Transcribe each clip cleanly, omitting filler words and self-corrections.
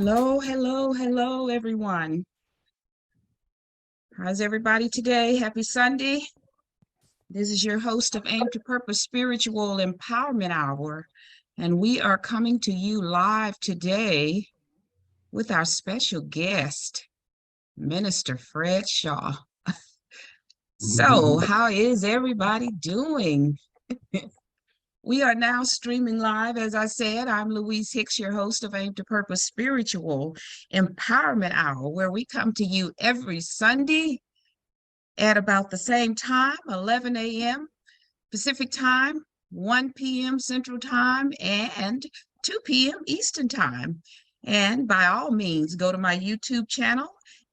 Hello, hello, hello, everyone. How's everybody today? Happy Sunday. This is your host of Aim to Purpose Spiritual Empowerment Hour, and we are coming to you live today with our special guest, Minister Fred Shaw. So, how is everybody doing? We are now streaming live. As I said, I'm Louise Hicks, your host of Aim to Purpose Spiritual Empowerment Hour, where we come to you every Sunday at about the same time, 11 a.m. Pacific Time, 1 p.m. Central Time, and 2 p.m. Eastern Time. And by all means, go to my YouTube channel,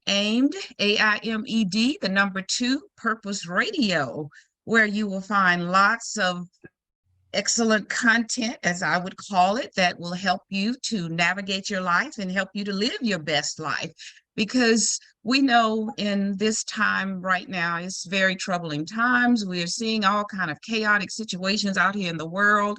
AIMED, A-I-M-E-D, the number 2, Purpose Radio, where you will find lots of excellent content, as I would call it, that will help you to navigate your life and help you to live your best life. Because we know in this time right now, it's very troubling times. We are seeing all kind of chaotic situations out here in the world.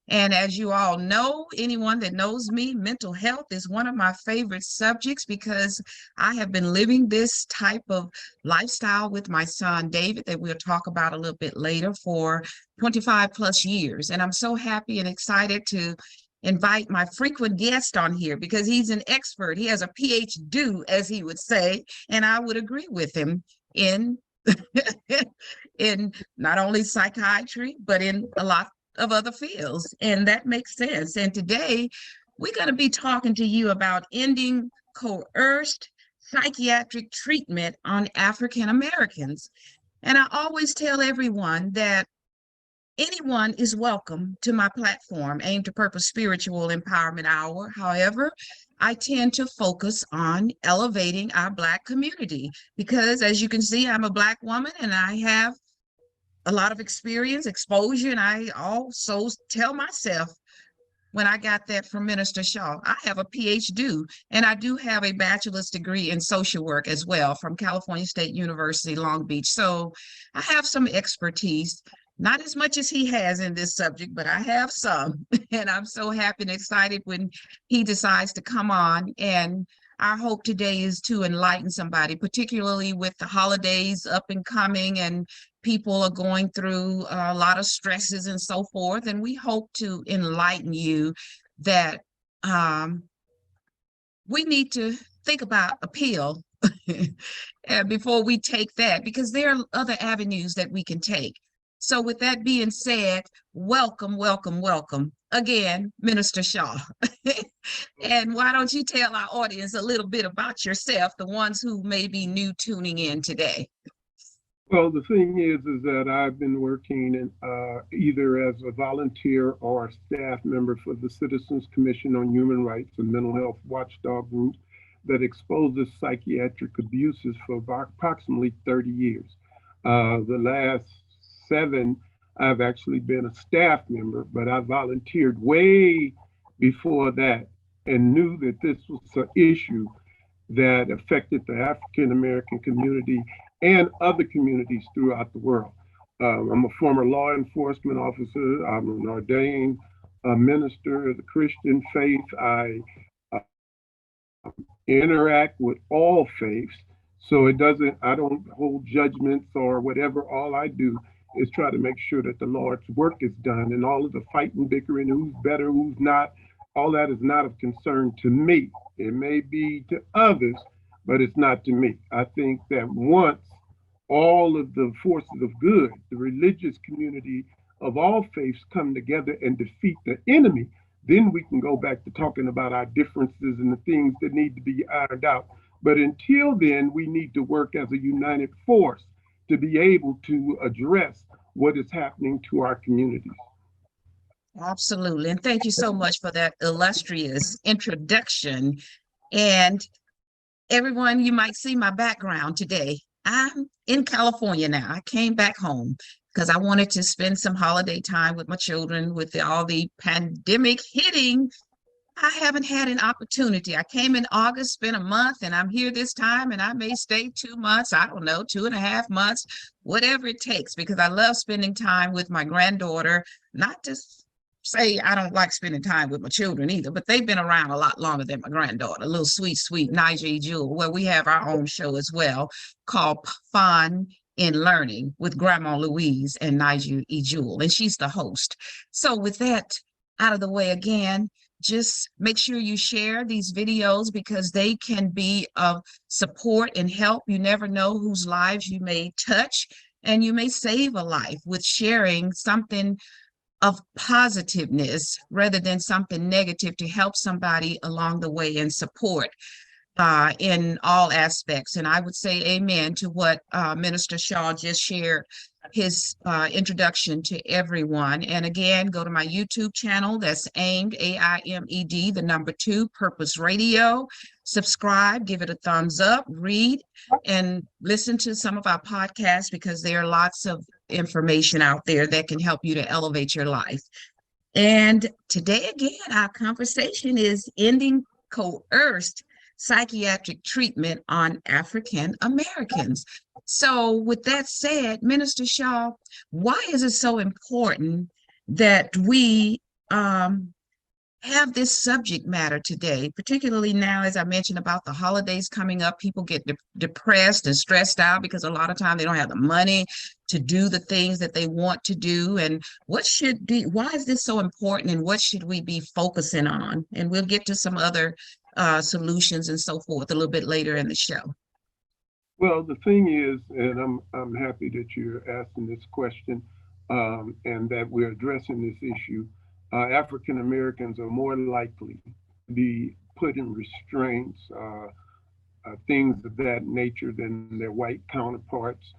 And as you all know, anyone that knows me, mental health is one of my favorite subjects because I have been living this type of lifestyle with my son, David, that we'll talk about a little bit later, for 25 plus years. And I'm so happy and excited to invite my frequent guest on here because he's an expert. He has a PhD, as he would say, and I would agree with him in, in not only psychiatry, but in a lot of other fields, and that makes sense. And today we're going to be talking to you about ending coerced psychiatric treatment on African Americans. And I always tell everyone that anyone is welcome to my platform, Aim to Purpose Spiritual Empowerment Hour. However, I tend to focus on elevating our Black community because, as you can see, I'm a Black woman and I have a lot of experience, exposure, and I also tell myself when I got that from Minister Shaw, I have a PhD, and I do have a bachelor's degree in social work as well from California State University, Long Beach. So I have some expertise, not as much as he has in this subject, but I have some, and I'm so happy and excited when he decides to come on. And our hope today is to enlighten somebody, particularly with the holidays up and coming and people are going through a lot of stresses and so forth. And we hope to enlighten you that we need to think about a pill before we take that, because there are other avenues that we can take. So with that being said, welcome, welcome, welcome again, Minister Shaw. And why don't you tell our audience a little bit about yourself, the ones who may be new tuning in today? Well, the thing is that I've been working in, either as a volunteer or a staff member for the Citizens Commission on Human Rights and Mental Health Watchdog Group that exposes psychiatric abuses for approximately 30 years. The last 7, I've actually been a staff member, but I volunteered way before that and knew that this was an issue that affected the African American community and other communities throughout the world. I'm a former law enforcement officer. I'm an ordained minister of the Christian faith. I interact with all faiths, so I don't hold judgments or whatever. All I do is try to make sure that the Lord's work is done, and all of the fighting, bickering, who's better, who's not, all that is not of concern to me. It may be to others, but it's not to me. I think that once all of the forces of good, the religious community of all faiths, come together and defeat the enemy, then we can go back to talking about our differences and the things that need to be ironed out. But until then, we need to work as a united force to be able to address what is happening to our communities. Absolutely. And thank you so much for that illustrious introduction. And everyone, you might see my background today. I'm in California now. I came back home because I wanted to spend some holiday time with my children. With all the pandemic hitting, I haven't had an opportunity. I came in August, spent a month, and I'm here this time, and I may stay 2 months, I don't know, 2.5 months, whatever it takes, because I love spending time with my granddaughter, not just say I don't like spending time with my children either, but they've been around a lot longer than my granddaughter, little sweet Nigel Jewel, where we have our own show as well called Fun in Learning with Grandma Louise and Nigel E. Jewel, and she's the host. So with that out of the way again, just make sure you share these videos because they can be of support and help. You never know whose lives you may touch, and you may save a life with sharing something of positiveness rather than something negative to help somebody along the way and support in all aspects. And I would say amen to what Minister Shaw just shared, his introduction to everyone. And again, go to my YouTube channel. That's AIMED, AIMED, the number 2, Purpose Radio. Subscribe, give it a thumbs up, read, and listen to some of our podcasts because there are lots of information out there that can help you to elevate your life. And today, again, our conversation is ending coerced psychiatric treatment on African Americans. So with that said, Minister Shaw, why is it so important that we have this subject matter today, particularly now, as I mentioned about the holidays coming up, people get depressed and stressed out because a lot of time they don't have the money to do the things that they want to do. And why is this so important and what should we be focusing on? And we'll get to some other solutions and so forth a little bit later in the show. Well, the thing is, and I'm happy that you're asking this question and that we're addressing this issue. African Americans are more likely to be put in restraints, things of that nature than their white counterparts.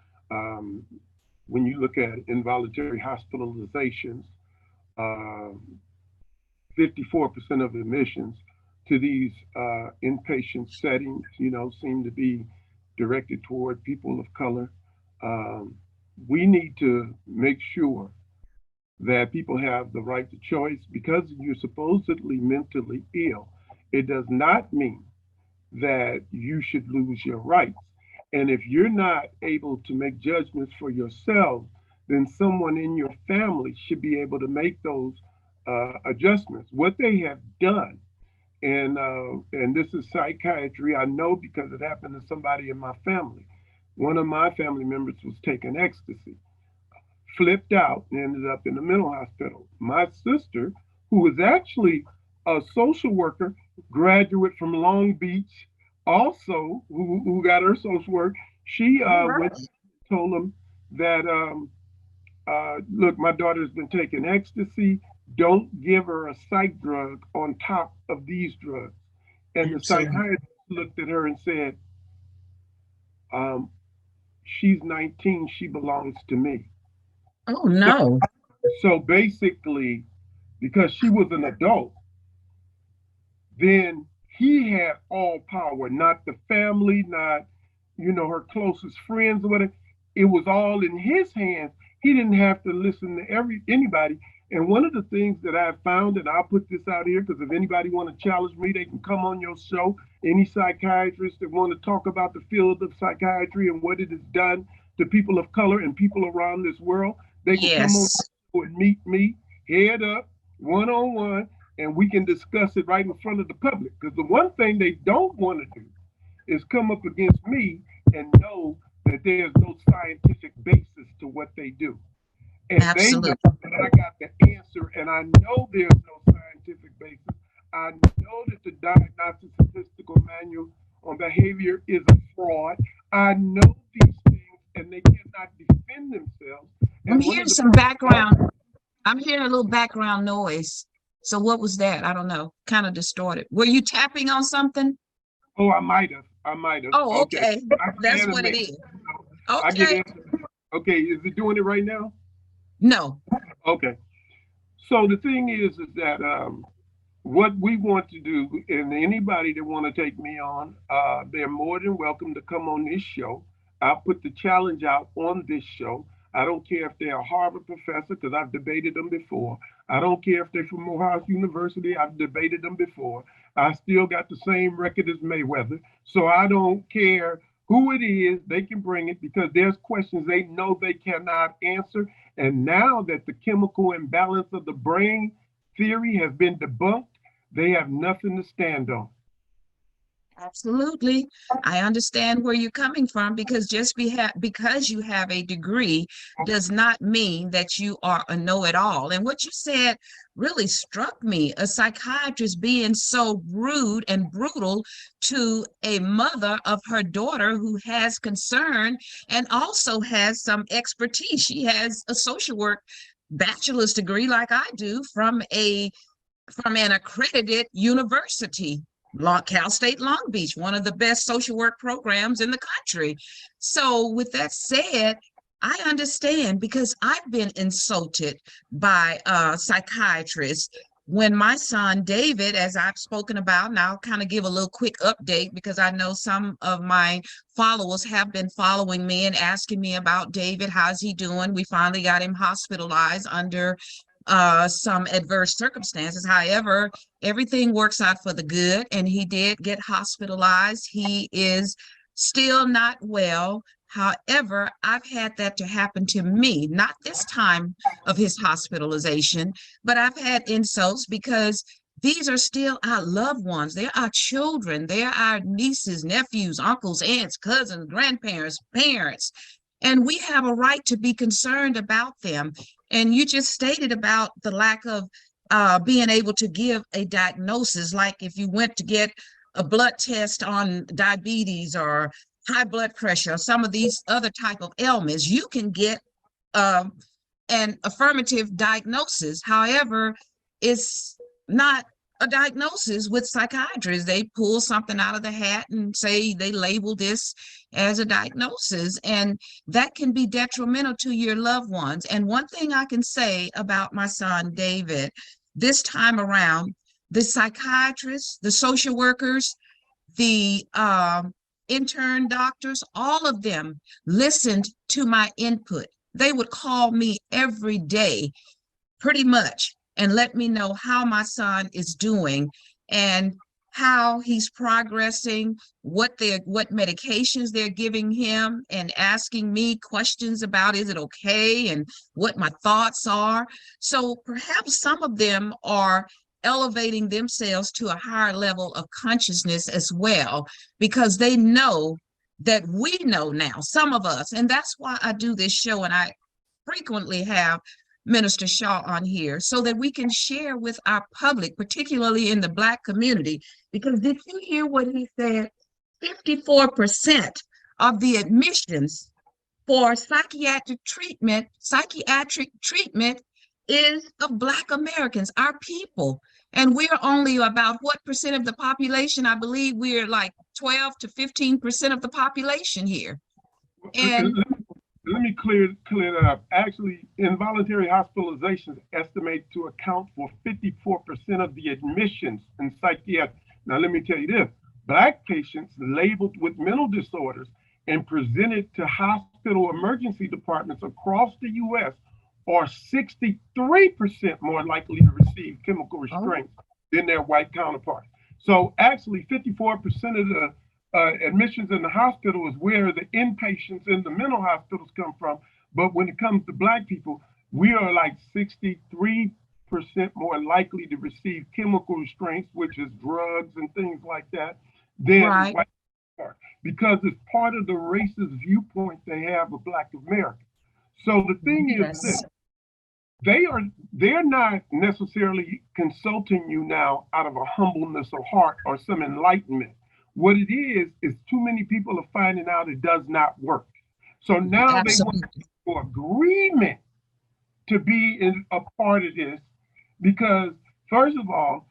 When you look at involuntary hospitalizations, 54% of admissions to these inpatient settings, seem to be directed toward people of color. We need to make sure that people have the right to choice. Because you're supposedly mentally ill, it does not mean that you should lose your rights. And if you're not able to make judgments for yourself, then someone in your family should be able to make those adjustments. What they have done, and this is psychiatry, I know because it happened to somebody in my family. One of my family members was taking ecstasy, flipped out, and ended up in a mental hospital. My sister, who was actually a social worker, graduate from Long Beach, also who got her social work, she told them that, look, my daughter's been taking ecstasy. Don't give her a psych drug on top of these drugs. And the psychiatrist looked at her and said, she's 19, she belongs to me. Oh, no. So basically, because she was an adult, then he had all power, not the family, not, her closest friends or whatever. It was all in his hands. He didn't have to listen to anybody. And one of the things that I've found, and I'll put this out here, because if anybody want to challenge me, they can come on your show. Any psychiatrists that want to talk about the field of psychiatry and what it has done to people of color and people around this world, they can come on and meet me, head up, one-on-one, and we can discuss it right in front of the public. Because the one thing they don't want to do is come up against me and know that there's no scientific basis to what they do. And absolutely. They know that I got the answer, and I know there's no scientific basis. I know that the Diagnostic Statistical Manual on Behavior is a fraud. I know these things, and they cannot defend themselves. I'm hearing some background. I'm hearing a little background noise. So what was that? I don't know. Kind of distorted. Were you tapping on something? Oh, I might have. Oh, okay. That's what it is. Okay. Okay, is it doing it right now? No. Okay. So the thing is that what we want to do, and anybody that want to take me on, they're more than welcome to come on this show. I'll put the challenge out on this show. I don't care if they're a Harvard professor, because I've debated them before. I don't care if they're from Morehouse University. I've debated them before. I still got the same record as Mayweather. So I don't care who it is, they can bring it, because there's questions they know they cannot answer. And now that the chemical imbalance of the brain theory has been debunked, they have nothing to stand on. Absolutely. I understand where you're coming from, because because you have a degree does not mean that you are a know-it-all. And what you said really struck me, a psychiatrist being so rude and brutal to a mother of her daughter who has concern and also has some expertise. She has a social work bachelor's degree like I do from an accredited university, Cal State Long Beach, one of the best social work programs in the country. So with that said, I understand, because I've been insulted by psychiatrists. When my son David, as I've spoken about, and I'll kind of give a little quick update because I know some of my followers have been following me and asking me about David. How's he doing? We finally got him hospitalized under some adverse circumstances. However, everything works out for the good, and he did get hospitalized. He is still not well. However, I've had that to happen to me, not this time of his hospitalization, but I've had insults because these are still our loved ones. They're our children. They're our nieces, nephews, uncles, aunts, cousins, grandparents, parents. And we have a right to be concerned about them. And you just stated about the lack of being able to give a diagnosis, like if you went to get a blood test on diabetes or high blood pressure or some of these other type of ailments, you can get an affirmative diagnosis. However, it's not a diagnosis with psychiatrists. They pull something out of the hat and say they label this as a diagnosis, and that can be detrimental to your loved ones. And one thing I can say about my son David, this time around, the psychiatrists, the social workers, the intern doctors, all of them listened to my input. They would call me every day, pretty much, and let me know how my son is doing and how he's progressing, what medications they're giving him, and asking me questions about, is it okay, and what my thoughts are. So perhaps some of them are elevating themselves to a higher level of consciousness as well, because they know that we know now, some of us, and that's why I do this show, and I frequently have Minister Shaw on here, so that we can share with our public, particularly in the Black community. Because did you hear what he said? 54% of the admissions for psychiatric treatment is of Black Americans, our people. And we're only about what percent of the population? I believe we're like 12 to 15% of the population here. And let me clear that up. Actually, involuntary hospitalizations estimate to account for 54% of the admissions in psychiatry. Now, let me tell you this. Black patients labeled with mental disorders and presented to hospital emergency departments across the U.S. are 63% more likely to receive chemical restraints than their white counterparts. So actually, 54% of the admissions in the hospital is where the inpatients in the mental hospitals come from. But when it comes to Black people, we are like 63% more likely to receive chemical restraints, which is drugs and things like that, than white people, because it's part of the racist viewpoint they have of Black Americans. So the thing is this, they're not necessarily consulting you now out of a humbleness of heart or some enlightenment. What it is too many people are finding out it does not work. So now they want for agreement to be a part of this, because first of all,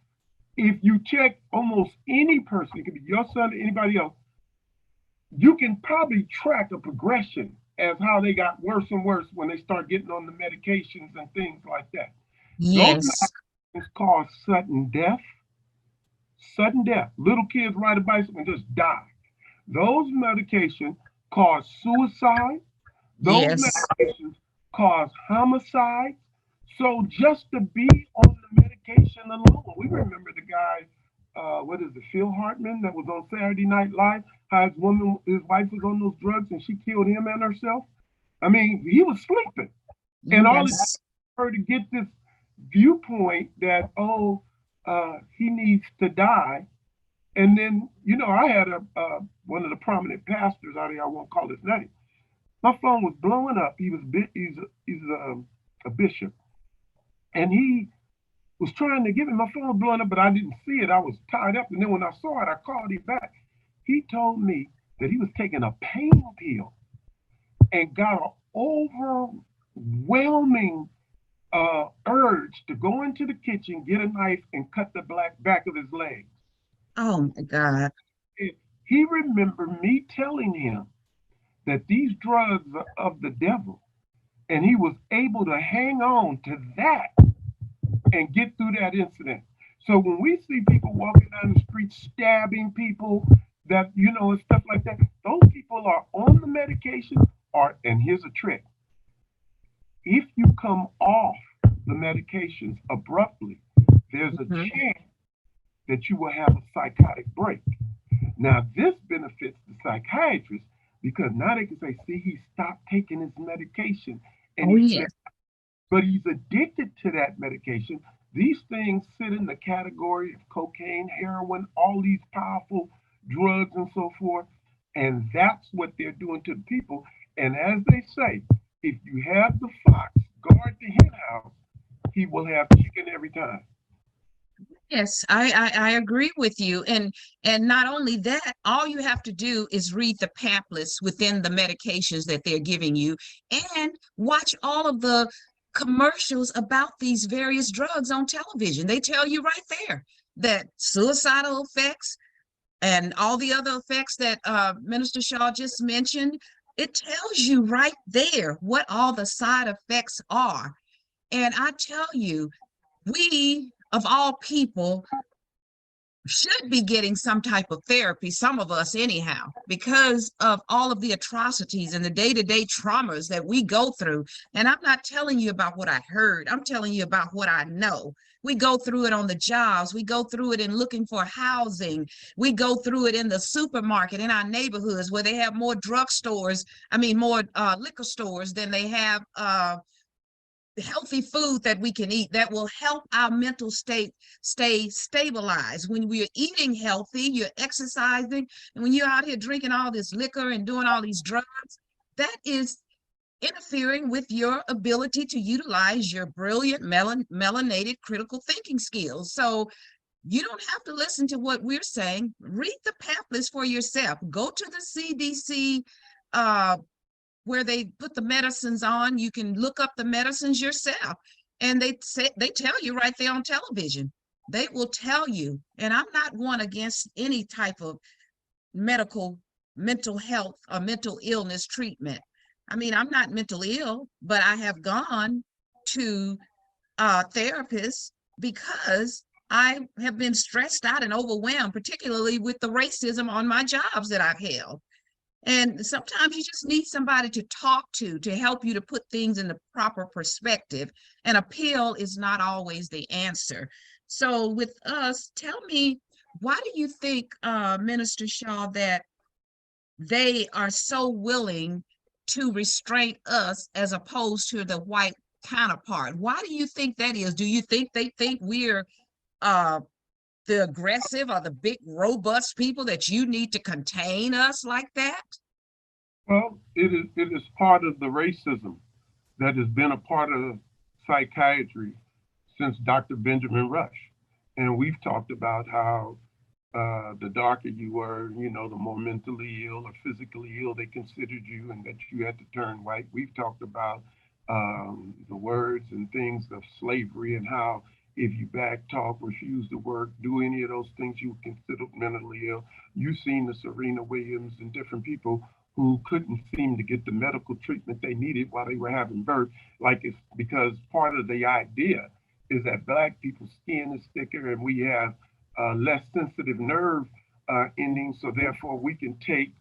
if you check almost any person, it could be your son or anybody else, you can probably track a progression as how they got worse and worse when they start getting on the medications and things like that. Yes. Those medications cause sudden death. Sudden death. Little kids ride a bicycle and just die. Those medications cause suicide. Those medications cause homicide. So just to be on the medication alone, we remember the guy, Phil Hartman, that was on Saturday Night Live, how his wife was on those drugs and she killed him and herself. I mean, he was sleeping. And all it took her to get this viewpoint that, he needs to die. And then, I had one of the prominent pastors out here, I won't call his name. My phone was blowing up. He's a bishop, and he was trying to give me, my phone was blowing up, but I didn't see it. I was tied up, and then when I saw it, I called him back. He told me that he was taking a pain pill and got an overwhelming urge to go into the kitchen, get a knife, and cut the back of his leg. Oh my God. He remembered me telling him that these drugs are of the devil, and he was able to hang on to that and get through that incident. So when we see people walking down the street stabbing people, and stuff like that, those people are on the medication. And here's a trick: if you come off the medications abruptly, there's a chance that you will have a psychotic break. Now, this benefits the psychiatrist because now they can say, see, he stopped taking his medication. And yes. But he's addicted to that medication. These things sit in the category of cocaine, heroin, all these powerful drugs and so forth. And that's what they're doing to the people. And as they say, if you have the fox guard the hen house, he will have chicken every time. Yes, I agree with you. And not only that, all you have to do is read the pamphlets within the medications that they're giving you and watch all of the commercials about these various drugs on television. They tell you right there that suicidal effects and all the other effects that Minister Shaw just mentioned, it tells you right there what all the side effects are. And I tell you, we of all people should be getting some type of therapy, some of us anyhow, because of all of the atrocities and the day-to-day traumas that we go through. And I'm not telling you about what I heard, I'm telling you about what I know. We go through it on the jobs, we go through it in looking for housing, we go through it in the supermarket in our neighborhoods where they have more drugstores, more liquor stores than they have healthy food that we can eat that will help our mental state stay stabilized. When we're eating healthy, you're exercising, and when you're out here drinking all this liquor and doing all these drugs, that is interfering with your ability to utilize your brilliant melanated critical thinking skills. So you don't have to listen to what we're saying. Read the pamphlets for yourself. Go to the CDC where they put the medicines on. You can look up the medicines yourself, and they tell you right there on television. They will tell you. And I'm not one against any type of mental health or mental illness treatment. I'm not mentally ill, but I have gone to therapists because I have been stressed out and overwhelmed, particularly with the racism on my jobs that I've held. And sometimes you just need somebody to talk to help you to put things in the proper perspective. And a pill is not always the answer. So with us, tell me, why do you think, Minister Shaw, that they are so willing to restrain us as opposed to the white counterpart? Why do you think that is? Do you think they think we're the aggressive or the big robust people that you need to contain us like that? Well, it is part of the racism that has been a part of psychiatry since Dr. Benjamin Rush. And we've talked about how the darker you were, the more mentally ill or physically ill they considered you, and that you had to turn white. We've talked about the words and things of slavery, and how if you backtalk, refuse to work, do any of those things, you were considered mentally ill. You've seen the Serena Williams and different people who couldn't seem to get the medical treatment they needed while they were having birth. Like, it's because part of the idea is that Black people's skin is thicker and we have less sensitive nerve endings, so therefore we can take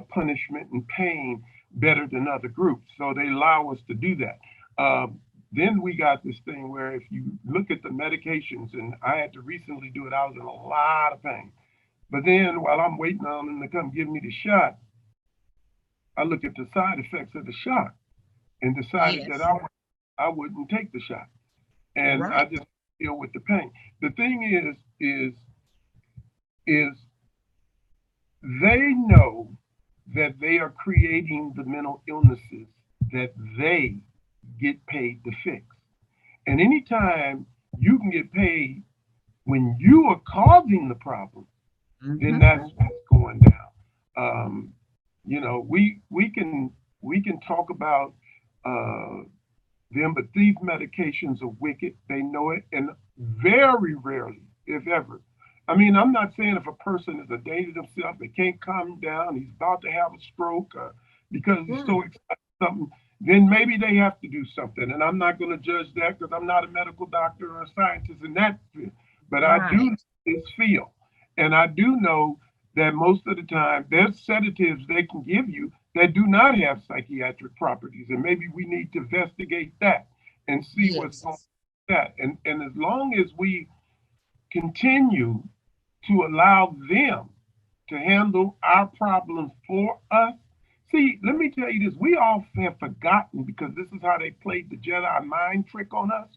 punishment and pain better than other groups. So they allow us to do that. Then we got this thing where if you look at the medications, and I had to recently do it, I was in a lot of pain. But then while I'm waiting on them to come give me the shot, I look at the side effects of the shot and decided Yes. that I wouldn't take the shot. and I Right. just deal with the pain. The thing is they know that they are creating the mental illnesses that they get paid to fix. And anytime you can get paid when you are causing the problem, then Hmm. that's what's going down. Um, you know, we can talk about uh, them, but these medications are wicked. They know it, and very rarely, if ever. I mean, I'm not saying if a person is a danger to himself, they can't calm down, he's about to have a stroke because he's so Right. excited something, then maybe they have to do something. And I'm not going to judge that because I'm not a medical doctor or a scientist in that field. But I do Right. know this field, and I do know that most of the time there's sedatives they can give you that do not have psychiatric properties, and maybe we need to investigate that and see what's going on Yes. with that. And as long as we continue to allow them to handle our problems for us. See, let me tell you this: we all have forgotten because this is how they played the Jedi mind trick on us.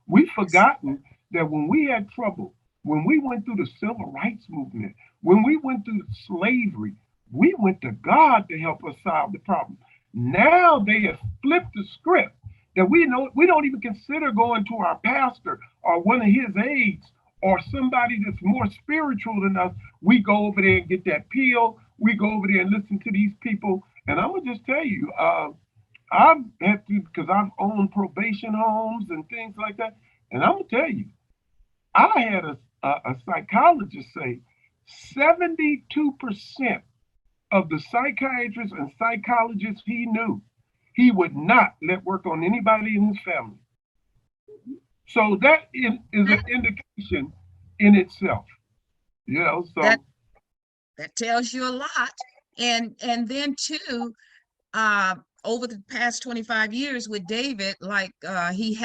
We've Yes. forgotten that when we had trouble, when we went through the civil rights movement, when we went through slavery, we went to God to help us solve the problem. Now they have flipped the script that we don't even consider going to our pastor or one of his aides or somebody that's more spiritual than us. We go over there and get that pill. We go over there and listen to these people. And I'm gonna just tell you, I've had to because I've owned probation homes and things like that. And I'm gonna tell you, I had a psychologist say 72% of the psychiatrists and psychologists he knew, he would not let work on anybody in his family. So that is That an indication in itself, you know. that So that tells you a lot. And then too, uh, over the past 25 years with David, like he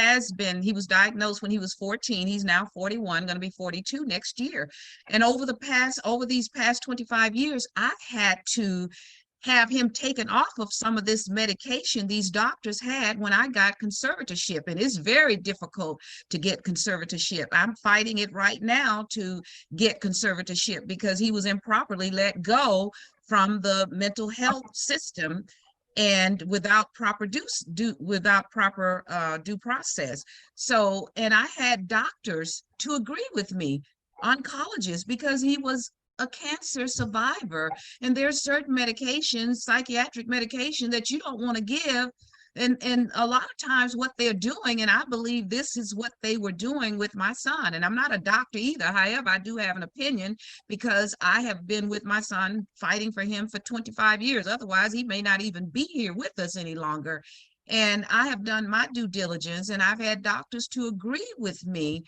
was diagnosed when he was 14. He's now 41, going to be 42 next year. And over these past 25 years, I've had to have him taken off of some of this medication these doctors had when I got conservatorship. And it's very difficult to get conservatorship. I'm fighting it right now to get conservatorship because he was improperly let go from the mental health system and without proper due process. So, and I had doctors to agree with me, oncologists, because he was a cancer survivor, and there's certain medications, psychiatric medication, that you don't want to give. And a lot of times what they're doing, and I believe this is what they were doing with my son, and I'm not a doctor either. However, I do have an opinion because I have been with my son fighting for him for 25 years. Otherwise, he may not even be here with us any longer. And I have done my due diligence, and I've had doctors to agree with me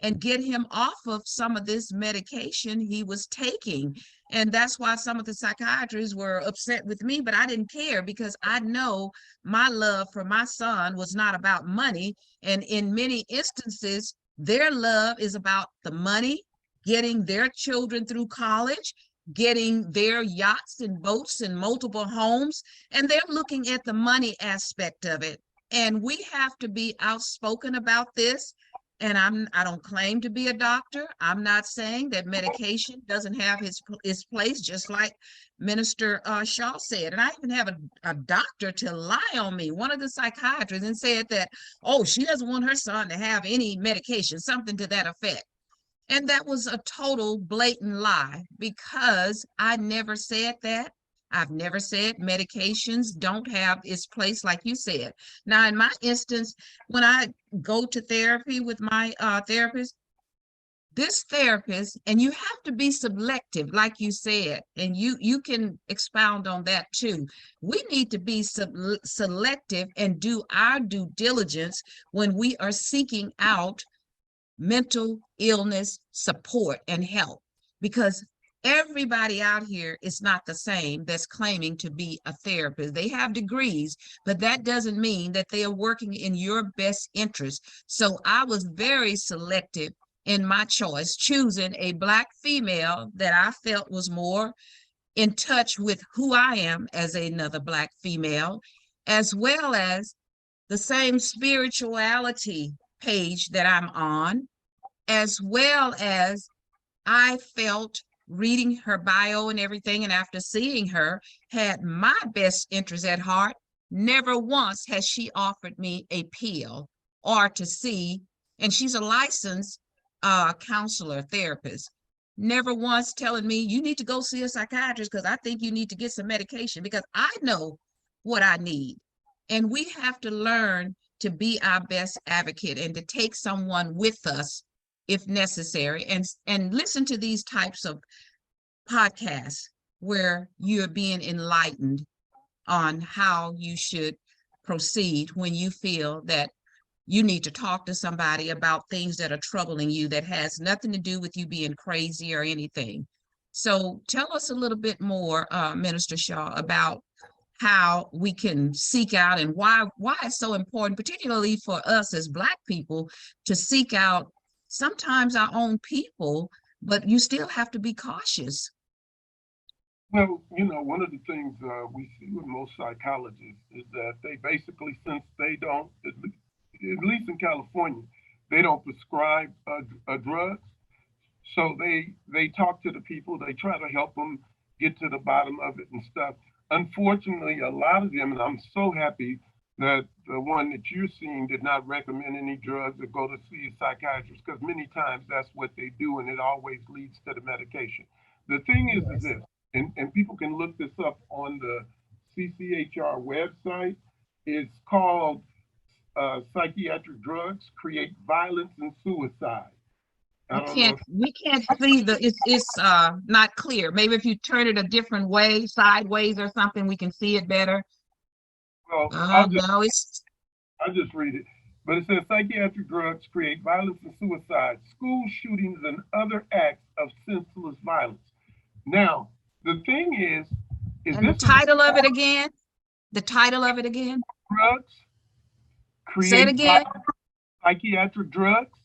and get him off of some of this medication he was taking. And that's why some of the psychiatrists were upset with me, but I didn't care because I know my love for my son was not about money. And in many instances, their love is about the money, getting their children through college, getting their yachts and boats and multiple homes, and they're looking at the money aspect of it. And we have to be outspoken about this. And I don't claim to be a doctor. I'm not saying that medication doesn't have his place, just like Minister Shaw said. And I even have a doctor to lie on me, one of the psychiatrists, and said that, oh, she doesn't want her son to have any medication, something to that effect. And that was a total blatant lie because I never said that. I've never said medications don't have its place, like you said. Now, in my instance, when I go to therapy with my therapist, this therapist, and you have to be selective, like you said, and you can expound on that too. We need to be selective and do our due diligence when we are seeking out mental illness support and help, because everybody out here is not the same that's claiming to be a therapist. They have degrees, but that doesn't mean that they are working in your best interest. So I was very selective in my choice, choosing a Black female that I felt was more in touch with who I am as another Black female, as well as the same spirituality page that I'm on, as well as I felt reading her bio and everything, and after seeing her, had my best interest at heart. Never once has she offered me a pill or to see, and she's a licensed counselor, therapist. Never once telling me, you need to go see a psychiatrist because I think you need to get some medication, because I know what I need. And we have to learn to be our best advocate and to take someone with us if necessary, and listen to these types of podcasts where you're being enlightened on how you should proceed when you feel that you need to talk to somebody about things that are troubling you that has nothing to do with you being crazy or anything. So tell us a little bit more, Minister Shaw, about how we can seek out and why it's so important, particularly for us as Black people, to seek out sometimes our own people, but you still have to be cautious. Well, one of the things we see with most psychologists is that they basically, since they don't, at least in California, they don't prescribe a drug. So they talk to the people, they try to help them get to the bottom of it and stuff. Unfortunately, a lot of them, and I'm so happy that the one that you're seeing did not recommend any drugs or go to see a psychiatrist, because many times that's what they do, and it always leads to the medication. The thing is this, and people can look this up on the CCHR website. It's called Psychiatric Drugs Create Violence and Suicide. We can't see it's not clear. Maybe if you turn it a different way, sideways or something, we can see it better. Well, No, I'll just read it. But it says psychiatric drugs create violence and suicide, school shootings, and other acts of senseless violence. Now, the thing is and the title of it again? The title of it again? Drugs create Say it again. Psychiatric drugs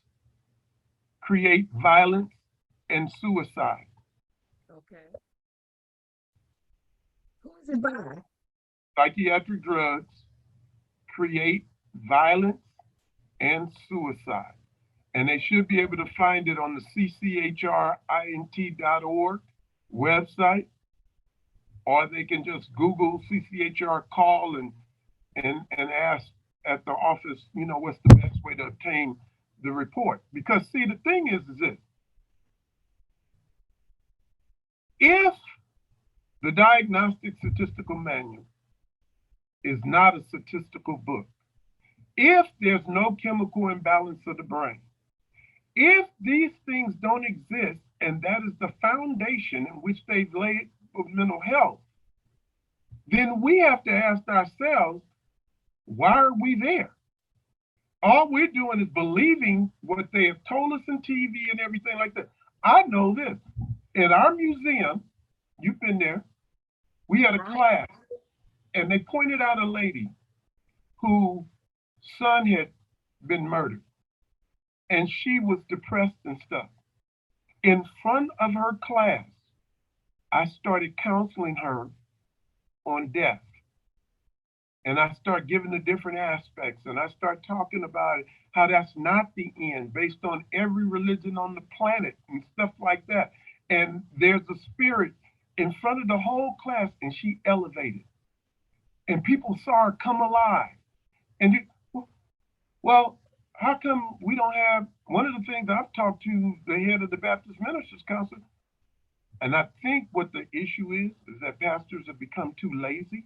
create violence and suicide. Okay. Who is it by? Psychiatric drugs create violence and suicide. And they should be able to find it on the CCHRINT.org website, or they can just Google CCHR call and ask at the office, what's the best way to obtain the report. Because see, the thing is this: if the Diagnostic Statistical Manual is not a statistical book, if there's no chemical imbalance of the brain, if these things don't exist, and that is the foundation in which they've laid for mental health, then we have to ask ourselves, why are we there? All we're doing is believing what they have told us in TV and everything like that. I know this. In our museum, you've been there, we had a class, and they pointed out a lady whose son had been murdered, and she was depressed and stuff. In front of her class, I started counseling her on death. And I start giving the different aspects, and I start talking about it, how that's not the end based on every religion on the planet and stuff like that. And there's a spirit in front of the whole class, and she elevated. And people saw her come alive. And well, how come we don't have, one of the things I've talked to the head of the Baptist Ministers Council, and I think what the issue is that pastors have become too lazy.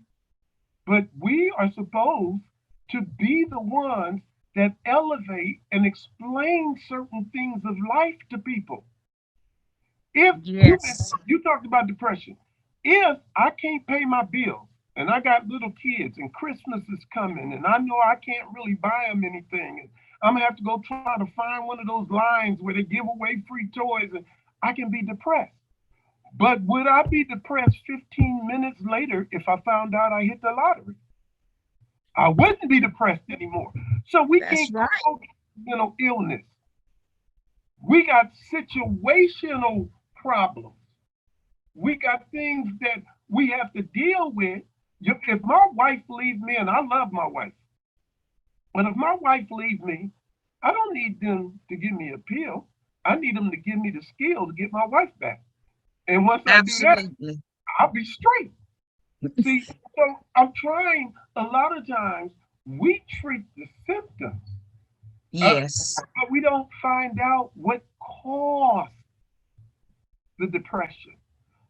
But we are supposed to be the ones that elevate and explain certain things of life to people. If you talked about depression, if I can't pay my bills and I got little kids and Christmas is coming and I know I can't really buy them anything, and I'm gonna have to go try to find one of those lines where they give away free toys, and I can be depressed. But would I be depressed 15 minutes later if I found out I hit the lottery? I wouldn't be depressed anymore. So we can't control illness. We got situational problems. We got things that we have to deal with. If my wife leaves me, and I love my wife, but if my wife leaves me I don't need them to give me a pill. I need them to give me the skill to get my wife back. And once I do that, Absolutely. I'll be straight. See, so I'm trying, a lot of times we treat the symptoms, Yes. but we don't find out what caused the depression.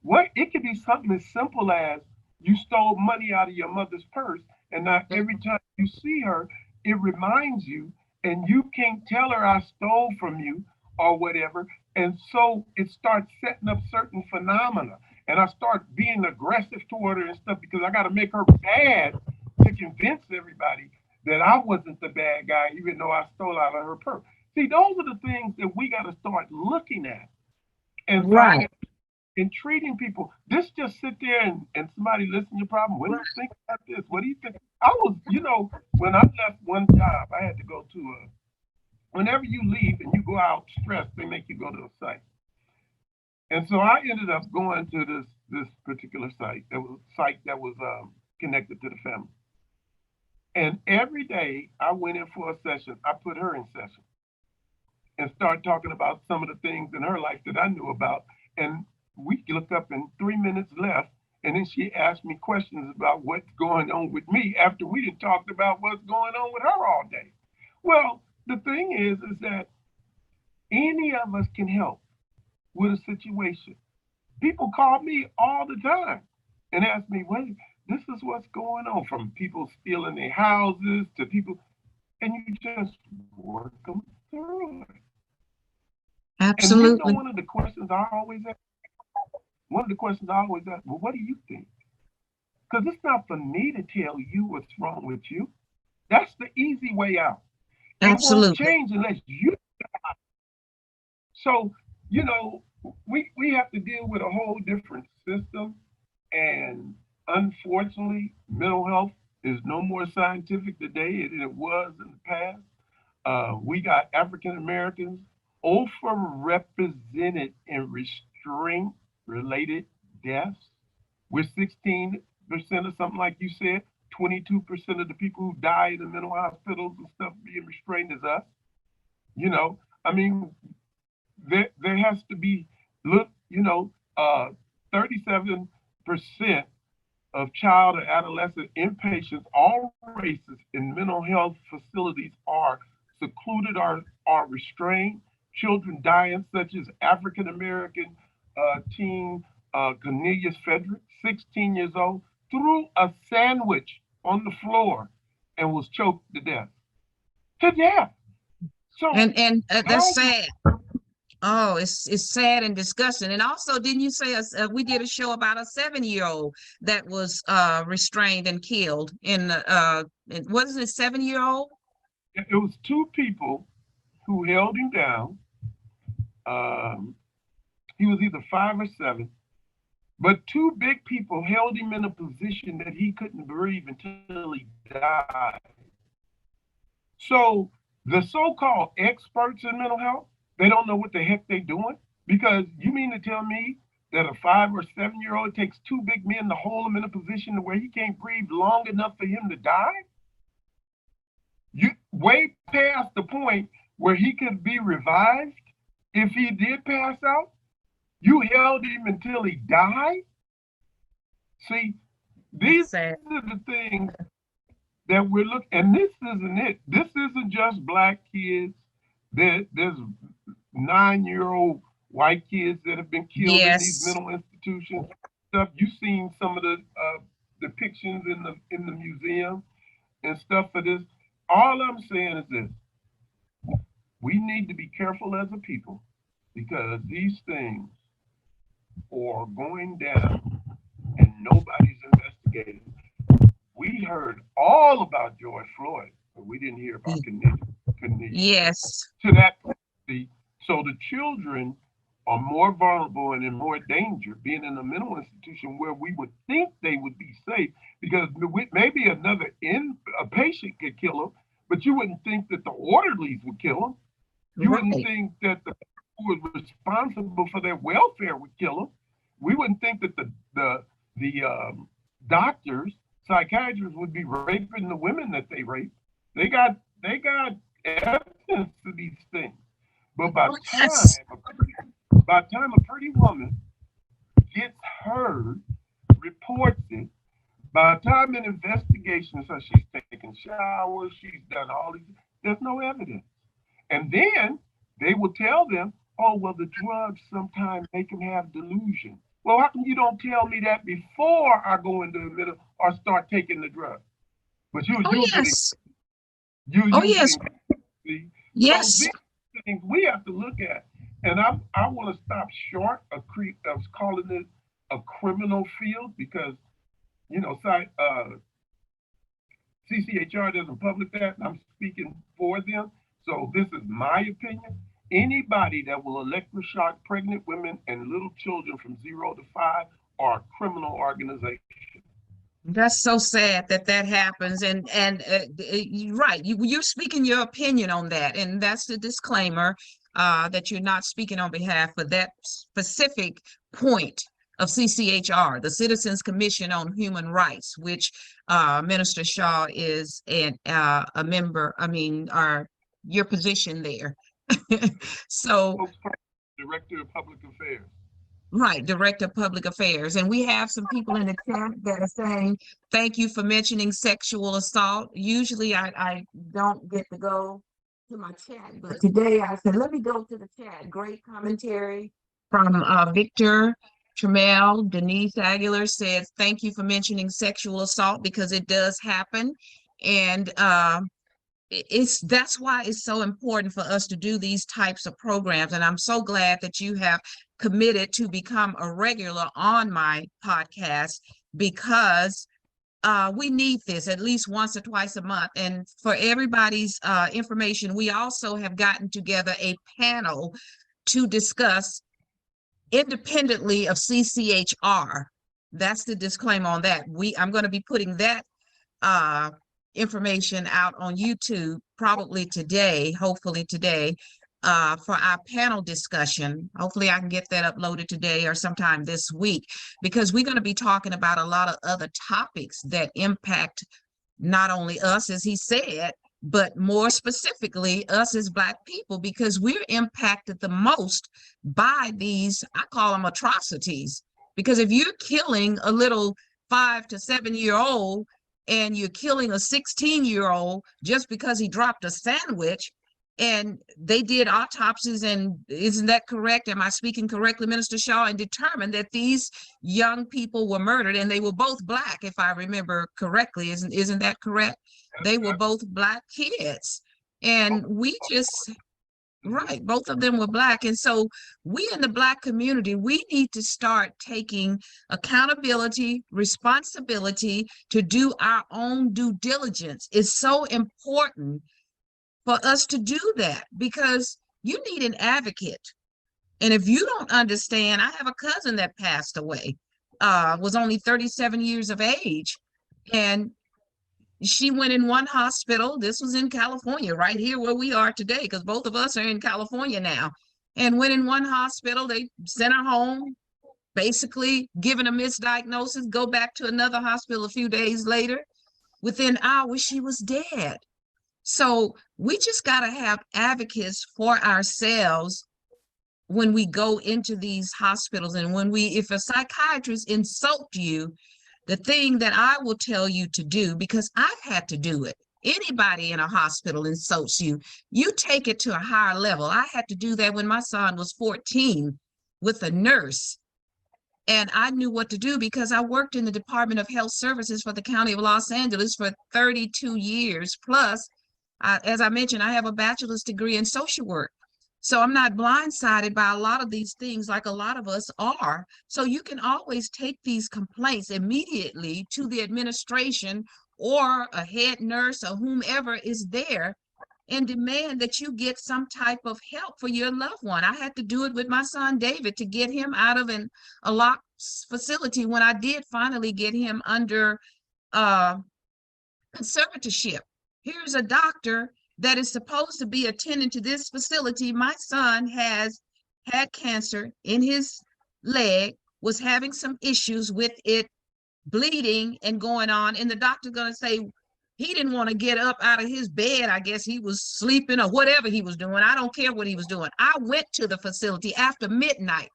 What it could be something as simple as you stole money out of your mother's purse, and now every time you see her, it reminds you, and you can't tell her I stole from you or whatever. And so it starts setting up certain phenomena. And I start being aggressive toward her and stuff because I got to make her bad to convince everybody that I wasn't the bad guy, even though I stole out of her purse. See, those are the things that we got to start looking at and Right. finding in treating people. This just sit there and somebody listen to your problem. What do you think about this? What do you think? I was, when I left one job, I had to go to whenever you leave and you go out stressed, they make you go to a site. And so I ended up going to this particular site that was connected to the family. And every day I went in for a session, I put her in session and start talking about some of the things in her life that I knew about. And we looked up in 3 minutes left, and then she asked me questions about what's going on with me after we had talked about what's going on with her all day. Well, the thing is that any of us can help with a situation. People call me all the time and ask me, "Wait, this is what's going on," from people stealing their houses to people, and you just work them through it. And Absolutely. one of the questions I always ask, well, what do you think? Because it's not for me to tell you what's wrong with you. That's the easy way out. It won't Absolutely. change unless you. So, you know, we have to deal with a whole different system. And unfortunately, mental health is no more scientific today than it was in the past. We got African Americans overrepresented in restraint related deaths. We're 16% or something like you said. 22% of the people who die in the mental hospitals and stuff being restrained is us. You know, I mean, there has to be, look, 37% of child and adolescent inpatients, all races in mental health facilities are secluded or are restrained. Children dying, such as African American teen Cornelius Frederick, 16 years old, threw a sandwich on the floor and was choked to death. To death. So And that's how sad. Oh, it's sad and disgusting. And also, didn't you say we did a show about a 7-year-old that was restrained and killed what is it, 7-year-old? it was two people who held him down. Um, he was either 5 or 7, but two big people held him in a position that he couldn't breathe until he died. So the so-called experts in mental health, they don't know what the heck they're doing. Because you mean to tell me that a 5 or 7 year old takes two big men to hold him in a position where he can't breathe long enough for him to die? You way past the point where he could be revived if he did pass out. You held him until he died. See, That's these sad. are the things that we're looking. And this isn't it. This isn't just black kids. There's 9-year-old white kids that have been killed in these Yes. mental institutions. Stuff you've seen some of the depictions in the museum and stuff for this. All I'm saying is this: we need to be careful as a people because these things are going down and nobody's investigating. We heard all about George Floyd, but we didn't hear about Cornelius. Yes. To that point, so the children are more vulnerable and in more danger being in a mental institution where we would think they would be safe because maybe a patient could kill them, but you wouldn't think that the orderlies would kill them. You wouldn't Right. think that the people who were responsible for their welfare would kill them. We wouldn't think that the doctors, psychiatrists would be raping the women that they rape. They got evidence evidence to these things. But Oh, yes. by the time a pretty woman gets heard, reports it, by the time an investigation, so she's taken showers, she's done all these, there's no evidence. And then they will tell them, oh, well, the drugs sometimes make them have delusion. Well, how come you don't tell me that before I go into the middle or start taking the drug? But you Oh, use it, yes. you Oh, use yes. it. See? So Yes. these things we have to look at. And I want to stop short of calling it a criminal field because, CCHR doesn't publish that, and I'm speaking for them. So this is my opinion. Anybody that will electroshock pregnant women and little children from 0 to 5 are a criminal organization. That's so sad that that happens, and you're right. You're speaking your opinion on that, and that's the disclaimer that you're not speaking on behalf of that specific point of CCHR, the Citizens Commission on Human Rights, which Minister Shaw is a member. I mean, your position there. So. Director of Public Affairs. Right, Director of Public Affairs. And we have some people in the chat that are saying, thank you for mentioning sexual assault. Usually I don't get to go to my chat, but today I said, let me go to the chat. Great commentary from Victor Tremel. Denise Aguilar says, thank you for mentioning sexual assault because it does happen. And that's why it's so important for us to do these types of programs. And I'm so glad that you have committed to become a regular on my podcast because we need this at least once or twice a month. And for everybody's information, we also have gotten together a panel to discuss independently of CCHR. That's the disclaimer on that. I'm going to be putting that information out on YouTube probably today, hopefully today, for our panel discussion. Hopefully I can get that uploaded today or sometime this week, because we're going to be talking about a lot of other topics that impact not only us, as he said, but more specifically us as Black people, because we're impacted the most by these, I call them atrocities, because if you're killing a little 5 to 7 year old and you're killing a 16-year-old just because he dropped a sandwich, and they did autopsies, and isn't that correct? Am I speaking correctly, Minister Shaw? And determined that these young people were murdered, and they were both Black, if I remember correctly. Isn't that correct? They were both Black kids, and we just, right, both of them were Black. And so we in the Black community, we need to start taking accountability, responsibility to do our own due diligence. It's so important for us to do that because you need an advocate. And if you don't understand, I have a cousin that passed away, was only 37 years of age. And she went in one hospital. This was in California, right here where we are today, because both of us are in California now. And went in one hospital, they sent her home, basically given a misdiagnosis, go back to another hospital a few days later. Within hours, she was dead. So we just got to have advocates for ourselves when we go into these hospitals. And if a psychiatrist insults you, the thing that I will tell you to do, because I've had to do it, anybody in a hospital insults you, you take it to a higher level. I had to do that when my son was 14 with a nurse. And I knew what to do because I worked in the Department of Health Services for the County of Los Angeles for 32 years plus. As I mentioned, I have a bachelor's degree in social work. So I'm not blindsided by a lot of these things like a lot of us are. So you can always take these complaints immediately to the administration or a head nurse or whomever is there and demand that you get some type of help for your loved one. I had to do it with my son, David, to get him out of a locked facility when I did finally get him under conservatorship. Here's a doctor that is supposed to be attending to this facility. My son has had cancer in his leg, was having some issues with it bleeding and going on. And the doctor's going to say He didn't want to get up out of his bed. I guess he was sleeping or whatever he was doing. I don't care what he was doing. I went to the facility after midnight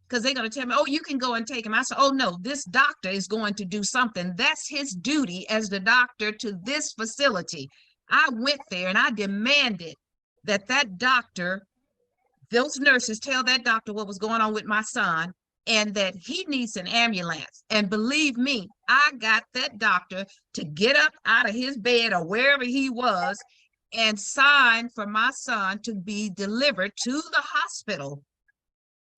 because they're going to tell me, oh, you can go and take him. I said, oh, no, this doctor is going to do something. That's his duty as the doctor to this facility. I went there and I demanded that that doctor, those nurses tell that doctor what was going on with my son and that he needs an ambulance. And believe me, I got that doctor to get up out of his bed or wherever he was and sign for my son to be delivered to the hospital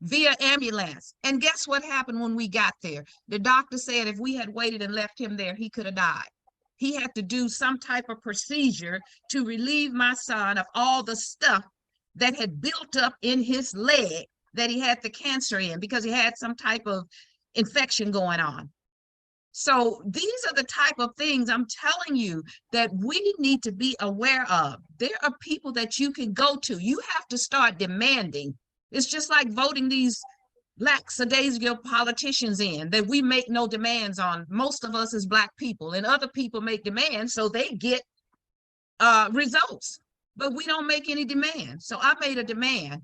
via ambulance. And guess what happened when we got there? The doctor said if we had waited and left him there, he could have died. He had to do some type of procedure to relieve my son of all the stuff that had built up in his leg that he had the cancer in because he had some type of infection going on. So these are the type of things I'm telling you that we need to be aware of. There are people that you can go to. You have to start demanding. It's just like voting these lackadaisical politicians in that we make no demands on. Most of us as Black people, and other people make demands so they get results, but we don't make any demands. So I made a demand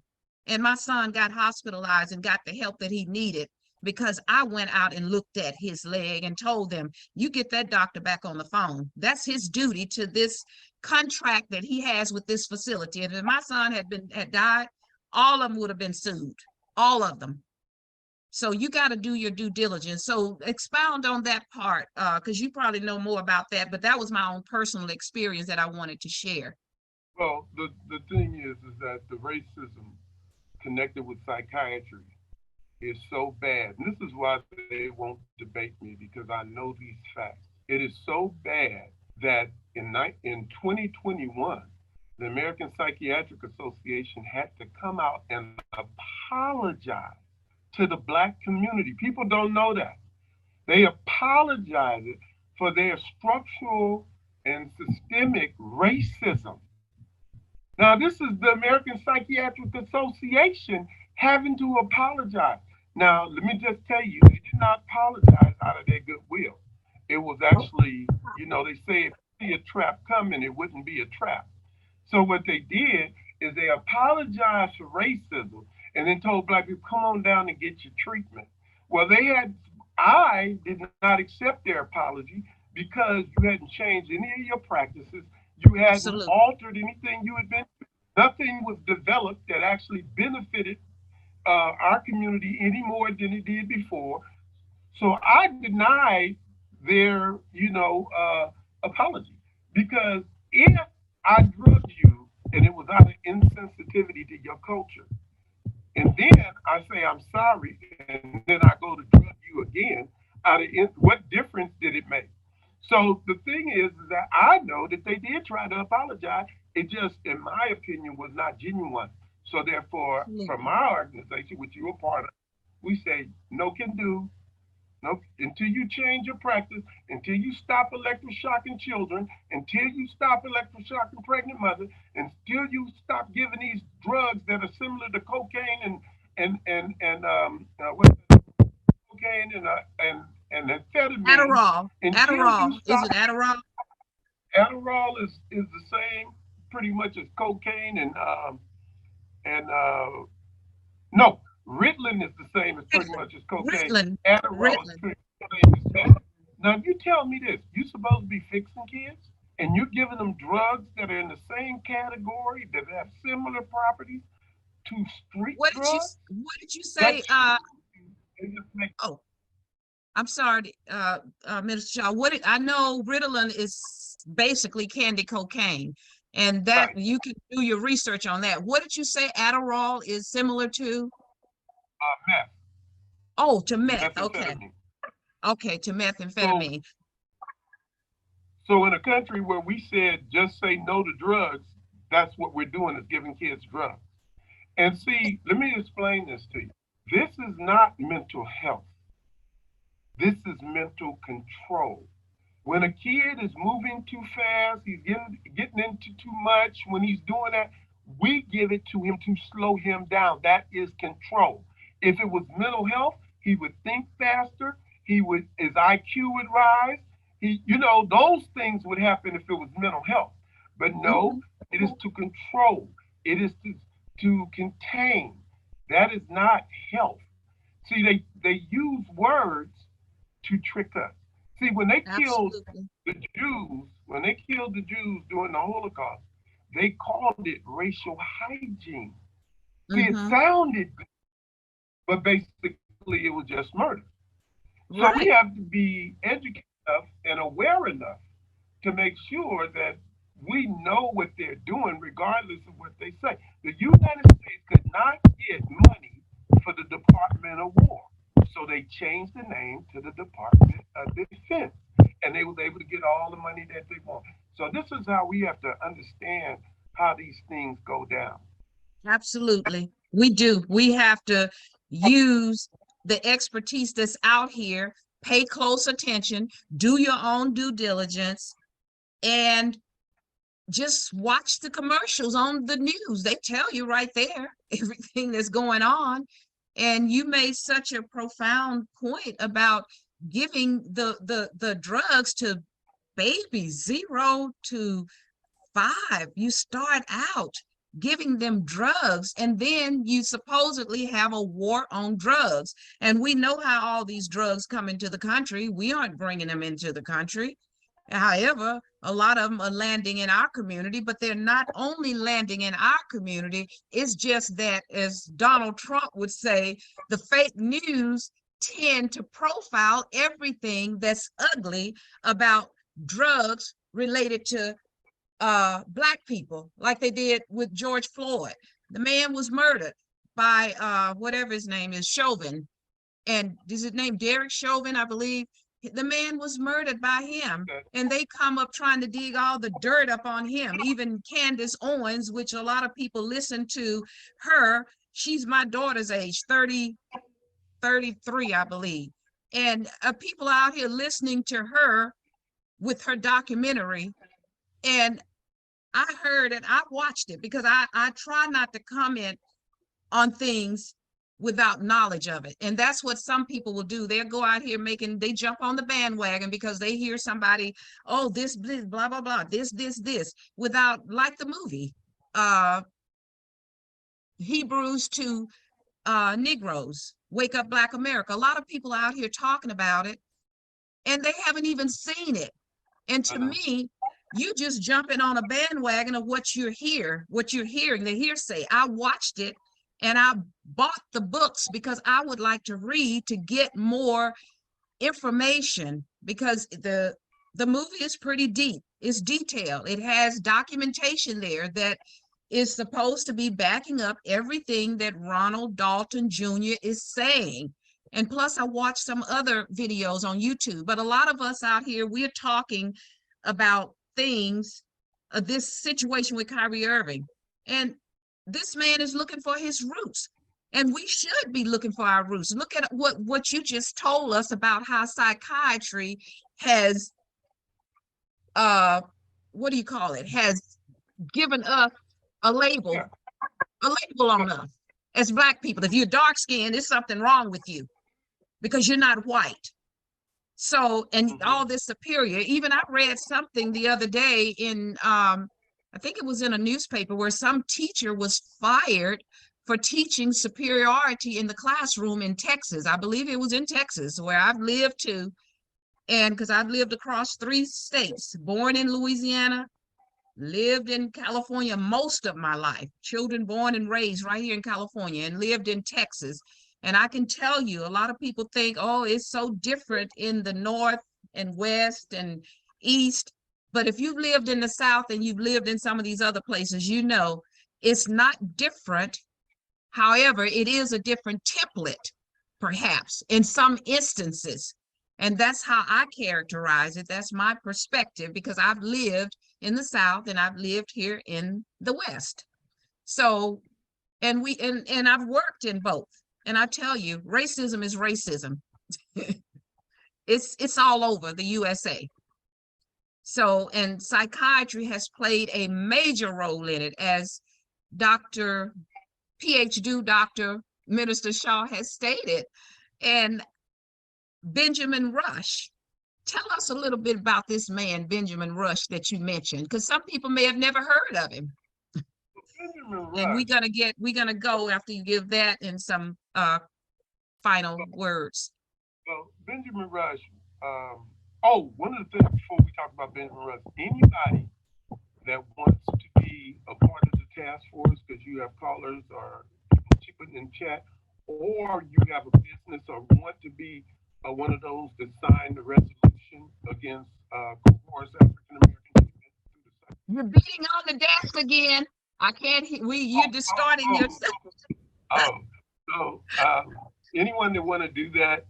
and my son got hospitalized and got the help that he needed because I went out and looked at his leg and told them, you get that doctor back on the phone. That's his duty to this contract that he has with this facility. And if my son had died, all of them would have been sued, all of them. So you got to do your due diligence. So expound on that part, because you probably know more about that, but that was my own personal experience that I wanted to share. Well, the thing is that the racism connected with psychiatry is so bad. And this is why they won't debate me, because I know these facts. It is so bad that in 2021, the American Psychiatric Association had to come out and apologize to the Black community. People don't know that. They apologized for their structural and systemic racism. Now, this is the American Psychiatric Association having to apologize. Now, let me just tell you, they did not apologize out of their goodwill. It was actually, they say if you see a trap coming, it wouldn't be a trap. So what they did is they apologized for racism and then told Black people, come on down and get your treatment. Well, I did not accept their apology because you hadn't changed any of your practices. You hadn't Absolutely. altered anything you had been. Nothing was developed that actually benefited our community any more than it did before. So I denied their, apology because if I drugged you and it was out of insensitivity to your culture, and then I say I'm sorry, and then I go to drug you again, what difference did it make? So the thing is that I know that they did try to apologize. It just, in my opinion, was not genuine. So therefore, from my organization, which you're a part of, we say no can do, no until you change your practice, until you stop electroshocking children, until you stop electroshocking pregnant mothers, until you stop giving these drugs that are similar to cocaine what cocaine and amphetamine. Adderall. Until Adderall. you Is stop, it Adderall? Adderall is the same pretty much as cocaine and no, Ritalin is the same as pretty much as cocaine. Ritalin. Adderall is Ritalin. pretty much the same. Now, you tell me this: you supposed to be fixing kids, and you're giving them drugs that are in the same category that have similar properties to street drugs. What did you say? That's Oh, I'm sorry, Minister Shaw. I know Ritalin is basically candy cocaine, and that right. you can do your research on that. What did you say Adderall is similar to? Meth, Oh, to meth. Okay. methamphetamine. Okay, to So, methamphetamine. so in a country where we said just say no to drugs, that's what we're doing is giving kids drugs. And see, let me explain this to you. This is not mental health. This is mental control. When a kid is moving too fast, he's getting into too much, when he's doing that, we give it to him to slow him down. That is control. If it was mental health, he would think faster, his IQ would rise, Those things would happen if it was mental health. But no, Mhm. it is to control. It is to contain. That is not health. See, they use words to trick us. See, Absolutely. When they killed the Jews during the Holocaust, they called it racial hygiene. See, it Hmm. sounded good, but basically it was just murder. So we Right. have to be educated enough and aware enough to make sure that we know what they're doing, regardless of what they say. The United States could not get money for the Department of War, so they changed the name to the Department of Defense, and they was able to get all the money that they want. So this is how we have to understand how these things go down. Absolutely. We do. We have to use the expertise that's out here, pay close attention, do your own due diligence, and just watch the commercials on the news. They tell you right there everything that's going on. And you made such a profound point about giving the drugs to babies 0 to 5. You start out giving them drugs, and then you supposedly have a war on drugs. And we know how all these drugs come into the country. We aren't bringing them into the country. However, a lot of them are landing in our community, but they're not only landing in our community, it's just that, as Donald Trump would say, the fake news tend to profile everything that's ugly about drugs related to Black people, like they did with George Floyd. The man was murdered by whatever his name is, Chauvin. And is his name Derek Chauvin, I believe? The man was murdered by him. And they come up trying to dig all the dirt up on him. Even Candace Owens, which a lot of people listen to her, she's my daughter's age, 30, 33, I believe. And people out here listening to her with her documentary. And I heard and I watched it because I try not to comment on things without knowledge of it. And that's what some people will do. They'll go out here they jump on the bandwagon because they hear somebody, oh, this, blah, blah, blah, this, without, like the movie, uh, Hebrews to Negroes, Wake Up Black America. A lot of people out here talking about it and they haven't even seen it. And to Uh-huh. me, you just jumping on a bandwagon of what you're hearing, the hearsay. I watched it and I bought the books because I would like to read to get more information, because the movie is pretty deep. It's detailed. It has documentation there that is supposed to be backing up everything that Ronald Dalton Jr. is saying. And plus, I watched some other videos on YouTube. But a lot of us out here, we're talking about things, this situation with Kyrie Irving. And this man is looking for his roots. And we should be looking for our roots. Look at what you just told us about how psychiatry has, uh, what do you call it, has given us a label, Yeah. a label on us as Black people. If you're dark skinned, there's something wrong with you because you're not white. So, and Mm-hmm. all this superior, even I read something the other day in, I think it was in a newspaper, where some teacher was fired for teaching superiority in the classroom in Texas. I believe it was in Texas, where I've lived too. And because I've lived across 3 states, born in Louisiana, lived in California most of my life, children born and raised right here in California, and lived in Texas. And I can tell you, a lot of people think, oh, it's so different in the North and West and East. But if you've lived in the South and you've lived in some of these other places, you know it's not different. However, it is a different template, perhaps, in some instances. And that's how I characterize it. That's my perspective, because I've lived in the South and I've lived here in the West. So, and I've worked in both. And I tell you, racism is racism. It's all over the USA. So, and psychiatry has played a major role in it, as Dr. PhD Dr. Minister Shaw has stated. And Benjamin Rush Tell us a little bit about this man, Benjamin Rush, that you mentioned, because some people may have never heard of him. Benjamin And Rush. we're gonna go after you give that and some final words. Well, Benjamin Rush. One of the things before we talk about Benjamin Rush, anybody that wants to be a part of the task force, because you have callers or people chipping in chat, or you have a business or want to be one of those that signed the resolution against coerced African American treatment through the You're beating on the desk again. I can't hear. You're distorting yourself. Oh, anyone that want to do that,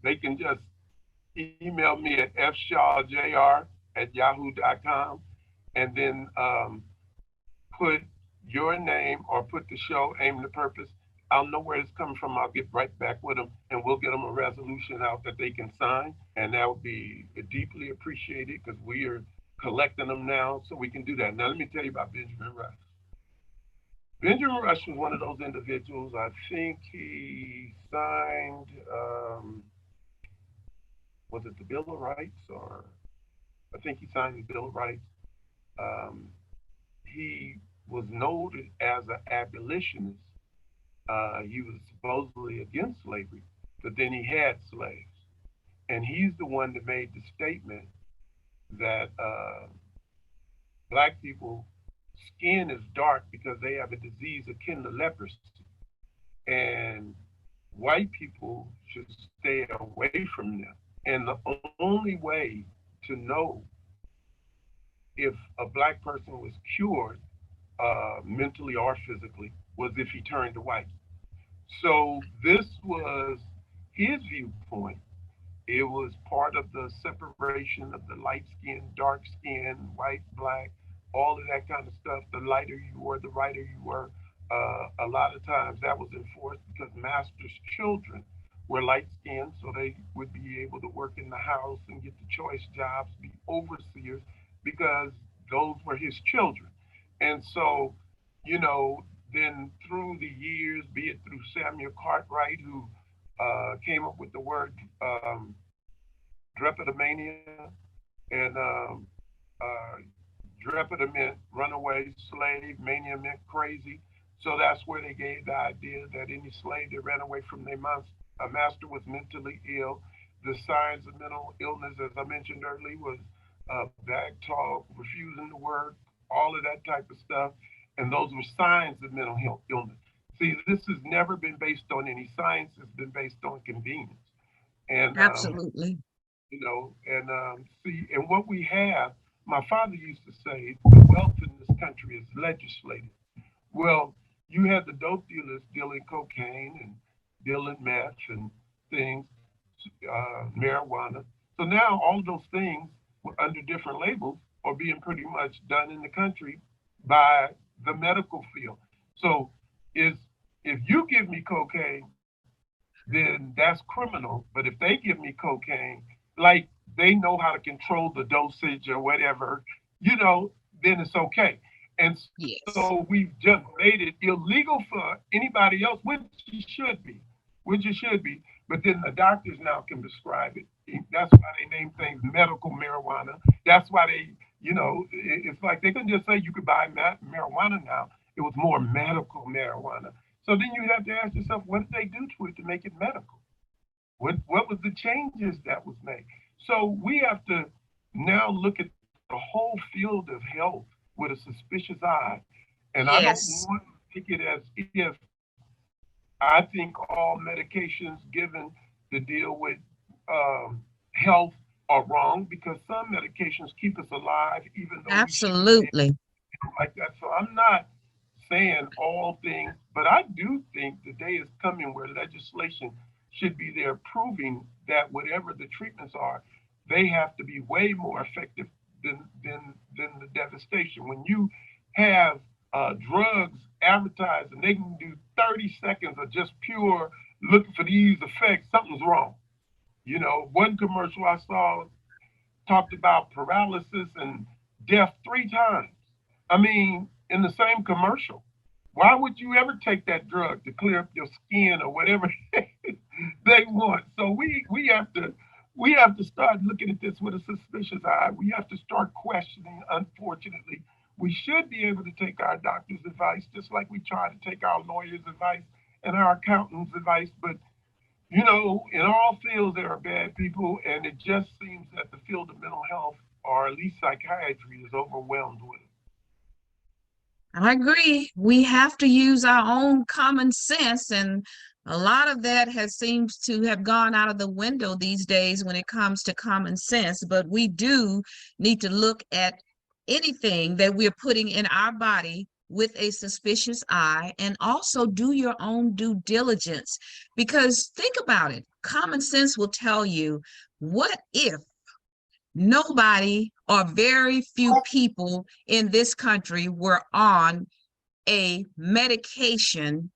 they can just email me at fshawjr@yahoo.com, and then put your name or put the show Aim to Purpose. I'll know where it's coming from. I'll get right back with them, and we'll get them a resolution out that they can sign, and that would be deeply appreciated because we are collecting them now, so we can do that. Now, let me tell you about Benjamin Rush. Benjamin Rush was one of those individuals. I think he signed, was it the Bill of Rights, or I think he signed the Bill of Rights. Um, he was noted as an abolitionist. He was supposedly against slavery, but then he had slaves. And he's the one that made the statement that black people skin is dark because they have a disease akin to leprosy. And white people should stay away from them. And the only way to know if a black person was cured mentally or physically was if he turned to white. So this was his viewpoint. It was part of the separation of the light skin, dark skin, white, black, all of that kind of stuff. The lighter you were, the whiter you were. A lot of times that was enforced because masters' children were light skinned, so they would be able to work in the house and get the choice jobs, be overseers, because those were his children. And so, you know, then through the years, be it through Samuel Cartwright, who came up with the word drapetomania, and drepida meant runaway slave, mania meant crazy. So that's where they gave the idea that any slave that ran away from their master was mentally ill. The signs of mental illness, as I mentioned earlier, was back talk, refusing to work, all of that type of stuff. And those were signs of mental health illness. See, this has never been based on any science. It's been based on convenience. And Absolutely. you know, and see, and what we have, my father used to say, the wealth in this country is legislated. Well, you had the dope dealers dealing cocaine and dealing meth and things, marijuana. So now all of those things under different labels are being pretty much done in the country by the medical field. So is if you give me cocaine, then that's criminal. But if they give me cocaine, like they know how to control the dosage or whatever, you know, then it's okay. And so Yes. we've just made it illegal for anybody else, which it should be, which it should be. But then the doctors now can prescribe it. That's why they name things medical marijuana. That's why they, you know, it's like they couldn't just say you could buy marijuana now. It was more medical marijuana. So then you have to ask yourself, what did they do to it to make it medical? What was the changes that was made? So we have to now look at the whole field of health with a suspicious eye. And I don't Yes. want to take it as if I think all medications given to deal with health are wrong because some medications keep us alive even though we should be dead Absolutely. like that. So I'm not saying all things, but I do think the day is coming where legislation should be there proving that whatever the treatments are, they have to be way more effective than the devastation. When you have drugs advertised and they can do 30 seconds of just pure looking for these effects, something's wrong. You know, one commercial I saw talked about paralysis and death 3 times. I mean, in the same commercial. Why would you ever take that drug to clear up your skin or whatever they want? So we have to we have to start looking at this with a suspicious eye. We have to start questioning, unfortunately. We should be able to take our doctor's advice just like we try to take our lawyer's advice and our accountant's advice. But, you know, in all fields, there are bad people, and it just seems that the field of mental health, or at least psychiatry, is overwhelmed with it. I agree. We have to use our own common sense, and a lot of that has seems to have gone out of the window these days when it comes to common sense. But we do need to look at anything that we're putting in our body with a suspicious eye, and also do your own due diligence. Because think about it, common sense will tell you, what if nobody or very few people in this country were on a medication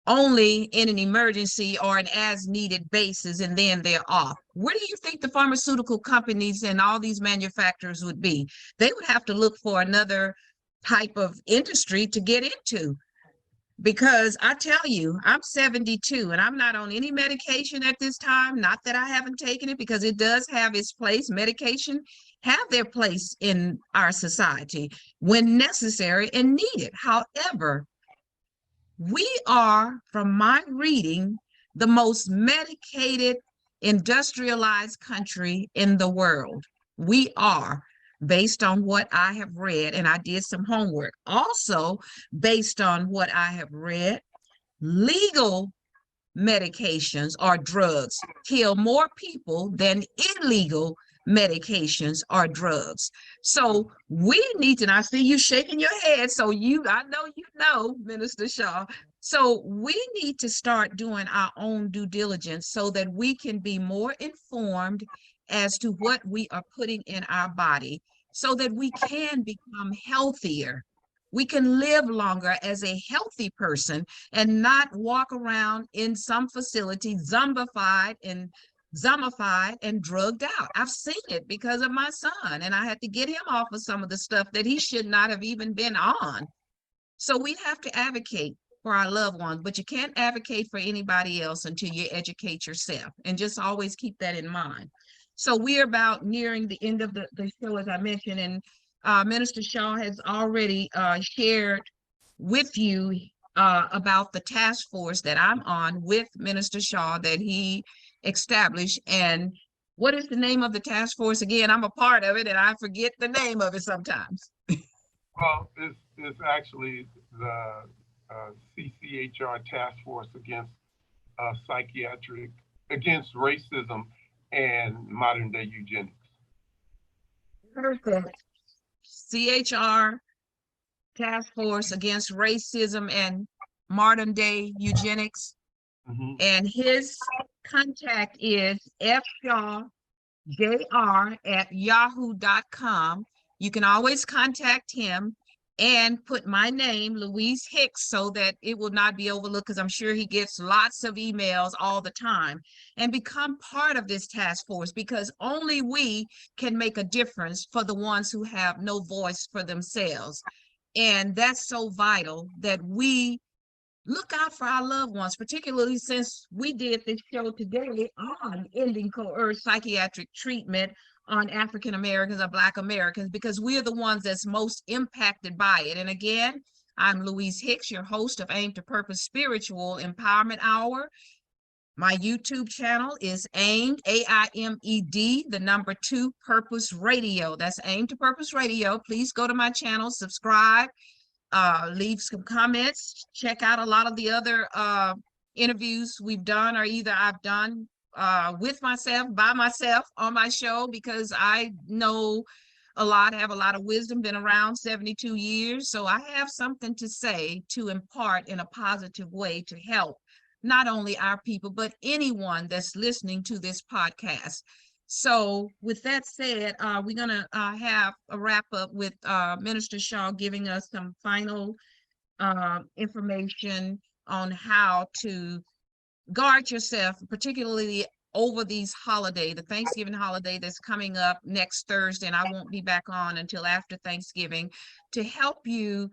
only in an emergency or an as needed basis, and then they're off? Where do you think the pharmaceutical companies and all these manufacturers would be? They would have to look for another type of industry to get into. Because I tell you, I'm 72 and I'm not on any medication at this time. Not that I haven't taken it, because it does have its place. Medication have their place in our society when necessary and needed. However, we are, from my reading, the most medicated, industrialized country in the world. We are, based on what I have read, and I did some homework. Also, based on what I have read, legal medications or drugs kill more people than illegal medications or drugs. So we need to, and I see you shaking your head, so I know you know, Minister Shaw. So we need to start doing our own due diligence so that we can be more informed as to what we are putting in our body, so that we can become healthier. We can live longer as a healthy person and not walk around in some facility zombified and drugged out. I've seen it because of my son, and I had to get him off of some of the stuff that he should not have even been on. So we have to advocate for our loved ones, but you can't advocate for anybody else until you educate yourself, and just always keep that in mind. So we're about nearing the end of the show, as I mentioned, and Minister Shaw has already shared with you about the task force that I'm on with Minister Shaw that he established. And what is the name of the task force again? I'm a part of it and I forget the name of it sometimes. Well, it's actually the CCHR task force against psychiatric, against racism and modern day eugenics. Perfect. CHR, task force against racism and modern day eugenics. Mm-hmm. And his contact is fshawjr@yahoo.com. You can always contact him and put my name, Louise Hicks, so that it will not be overlooked, because I'm sure he gets lots of emails all the time. And become part of this task force, because only we can make a difference for the ones who have no voice for themselves. And that's so vital that we look out for our loved ones, particularly since we did this show today on ending coerced psychiatric treatment on African Americans or Black Americans, because we're the ones that's most impacted by it. And again, I'm Louise Hicks, your host of Aim to Purpose Spiritual Empowerment Hour. My YouTube channel is AIMED, AIMED, the number 2 Purpose Radio. That's Aim to Purpose Radio. Please go to my channel, subscribe, leave some comments, check out a lot of the other interviews we've done, or either I've done with myself, by myself on my show, because I know a lot, have a lot of wisdom, been around 72 years. So I have something to say to impart in a positive way to help not only our people, but anyone that's listening to this podcast. So with that said, we're going to have a wrap up with Minister Shaw giving us some final information on how to guard yourself, particularly over these holidays, the Thanksgiving holiday that's coming up next Thursday, and I won't be back on until after Thanksgiving, to help you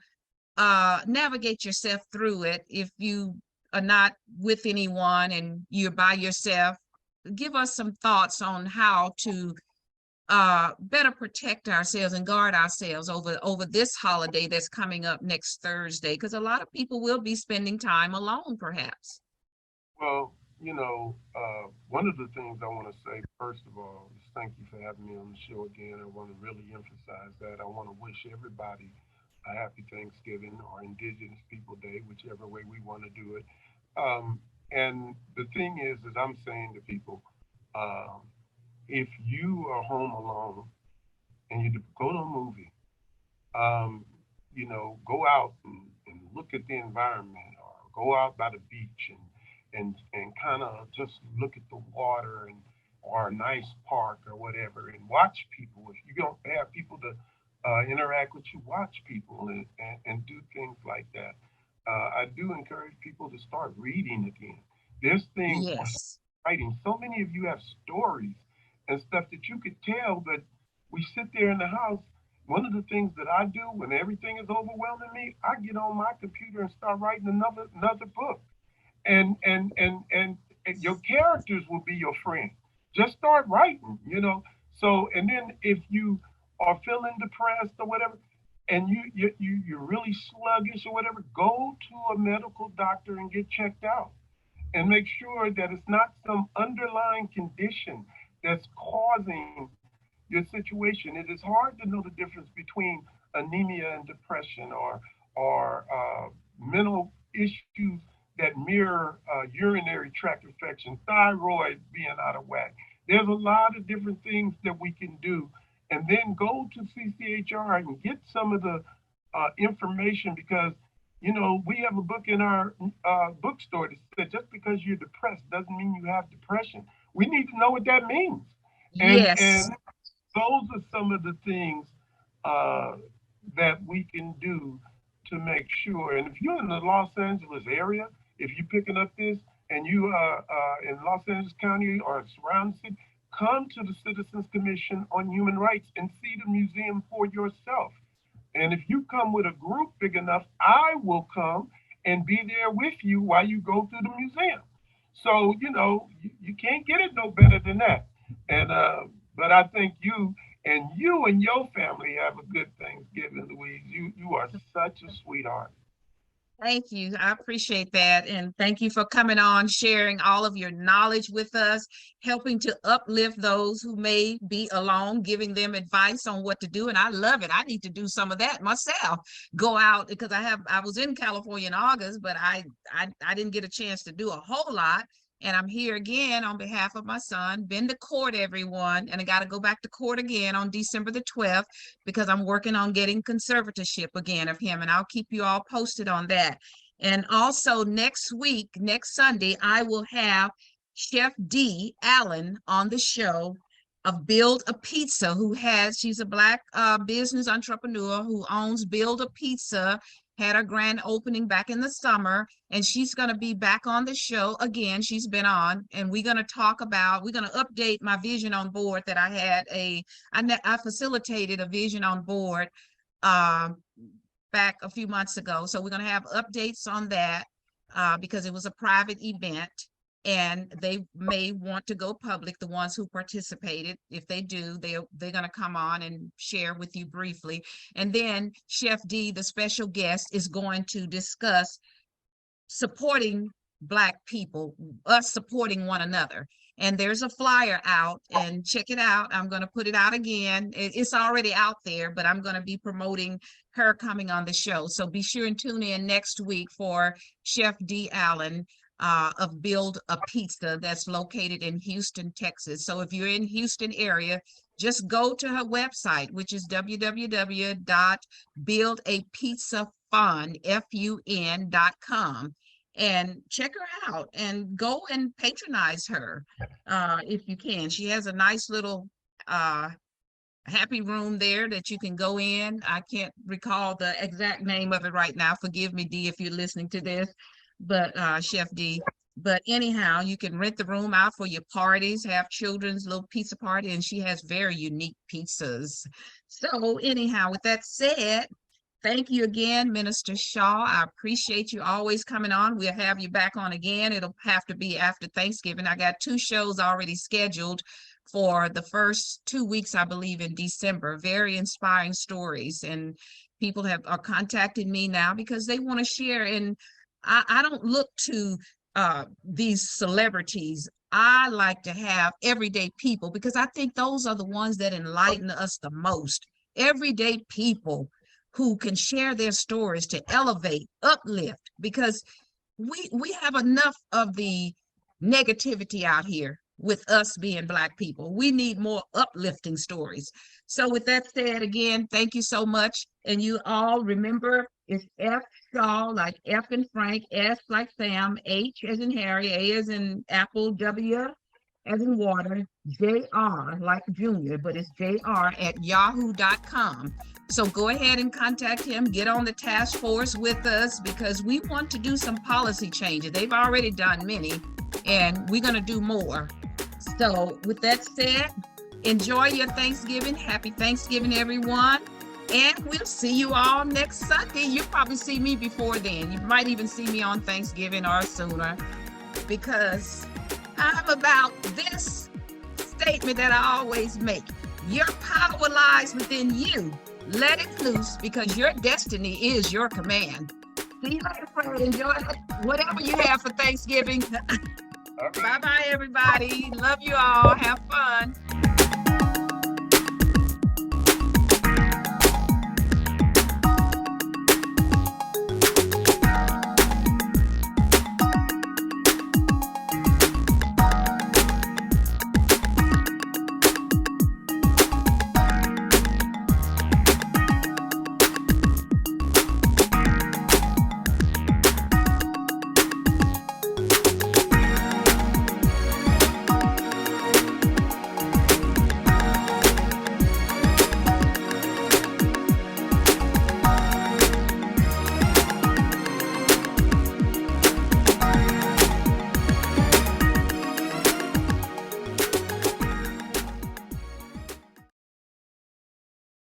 navigate yourself through it. If you are not with anyone and you're by yourself, give us some thoughts on how to better protect ourselves and guard ourselves over this holiday that's coming up next Thursday, because a lot of people will be spending time alone, perhaps. Well, one of the things I want to say, first of all, is thank you for having me on the show again. I want to really emphasize that. I want to wish everybody a happy Thanksgiving or Indigenous People Day, whichever way we want to do it. And the thing is I'm saying to people, um, if you are home alone and you go to a movie, um, go out and look at the environment, or go out by the beach and kind of just look at the water and or a nice park or whatever, and watch people. If you don't have people to interact with you, watch people and do things like that. I do encourage people to start reading again. There's things or Yes. writing. So many of you have stories and stuff that you could tell, but we sit there in the house. One of the things that I do when everything is overwhelming me, I get on my computer and start writing another book. And your characters will be your friend. Just start writing, So, and then if you are feeling depressed or whatever, and you're really sluggish or whatever, go to a medical doctor and get checked out and make sure that it's not some underlying condition that's causing your situation. It is hard to know the difference between anemia and depression, or mental issues that mirror urinary tract infection, thyroid being out of whack. There's a lot of different things that we can do, and then go to CCHR and get some of the information, because we have a book in our bookstore that said just because you're depressed doesn't mean you have depression. We need to know what that means, and Yes. those are some of the things uh, that we can do to make sure. And if you're in the Los Angeles area, if you're picking up this and you are in Los Angeles County or surrounding city, come to the Citizens Commission on Human Rights and see the museum for yourself. And if you come with a group big enough, I will come and be there with you while you go through the museum. So, you can't get it no better than that. And but I think you and your family have a good Thanksgiving, Louise. You are such a sweetheart. Thank you. I appreciate that. And thank you for coming on, sharing all of your knowledge with us, helping to uplift those who may be alone, giving them advice on what to do. And I love it. I need to do some of that myself. Go out, because I was in California in August, but I didn't get a chance to do a whole lot. And I'm here again on behalf of my son. Been to court, everyone, and I got to go back to court again on December the 12th, because I'm working on getting conservatorship again of him, and I'll keep you all posted on that. And also next week, next Sunday, I will have Chef D. Allen on the show of Build a Pizza, she's a Black business entrepreneur who owns Build a Pizza, had her grand opening back in the summer, and she's going to be back on the show again. She's been on, and we're going to update my vision on board that I facilitated a vision on board uh, back a few months ago. So we're going to have updates on that because it was a private event, and they may want to go public, the ones who participated. If they do, they're going to come on and share with you briefly. And then Chef D, the special guest, is going to discuss supporting Black people, us supporting one another. And there's a flyer out, and check it out. I'm going to put it out again. It's already out there, but I'm going to be promoting her coming on the show. So be sure and tune in next week for Chef D. Allen of Build a Pizza, that's located in Houston, Texas. So if you're in Houston area, just go to her website, which is www.buildapizzafun.com, and check her out and go and patronize her if you can. She has a nice little happy room there that you can go in. I can't recall the exact name of it right now. Forgive me, D, if you're listening to this, but Chef D. But anyhow, you can rent the room out for your parties, have children's little pizza party, and she has very unique pizzas. So anyhow, with that said, Thank you again, Minister Shaw. I appreciate you always coming on. We'll have you back on again. It'll have to be after Thanksgiving. I got 2 shows already scheduled for the first 2 weeks, I believe, in December. Very inspiring stories. And people are contacting me now because they want to share. And I don't look to these celebrities. I like to have everyday people because I think those are the ones that enlighten us the most. Everyday people who can share their stories to elevate, uplift, because we have enough of the negativity out here with us being Black people. We need more uplifting stories. So with that said, again, thank you so much. And you all remember, it's F. Shaw, like F in Frank, S like Sam, H as in Harry, A as in Apple, W as in water, JR like Junior, but it's jr@yahoo.com. So go ahead and contact him, get on the task force with us because we want to do some policy changes. They've already done many, and we're going to do more. So with that said, enjoy your Thanksgiving. Happy Thanksgiving, everyone. And we'll see you all next Sunday. You'll probably see me before then. You might even see me on Thanksgiving or sooner, because I'm about this statement that I always make. Your power lies within you. Let it loose because your destiny is your command. See you later, friend. Enjoy whatever you have for Thanksgiving. Bye-bye, everybody. Love you all. Have fun.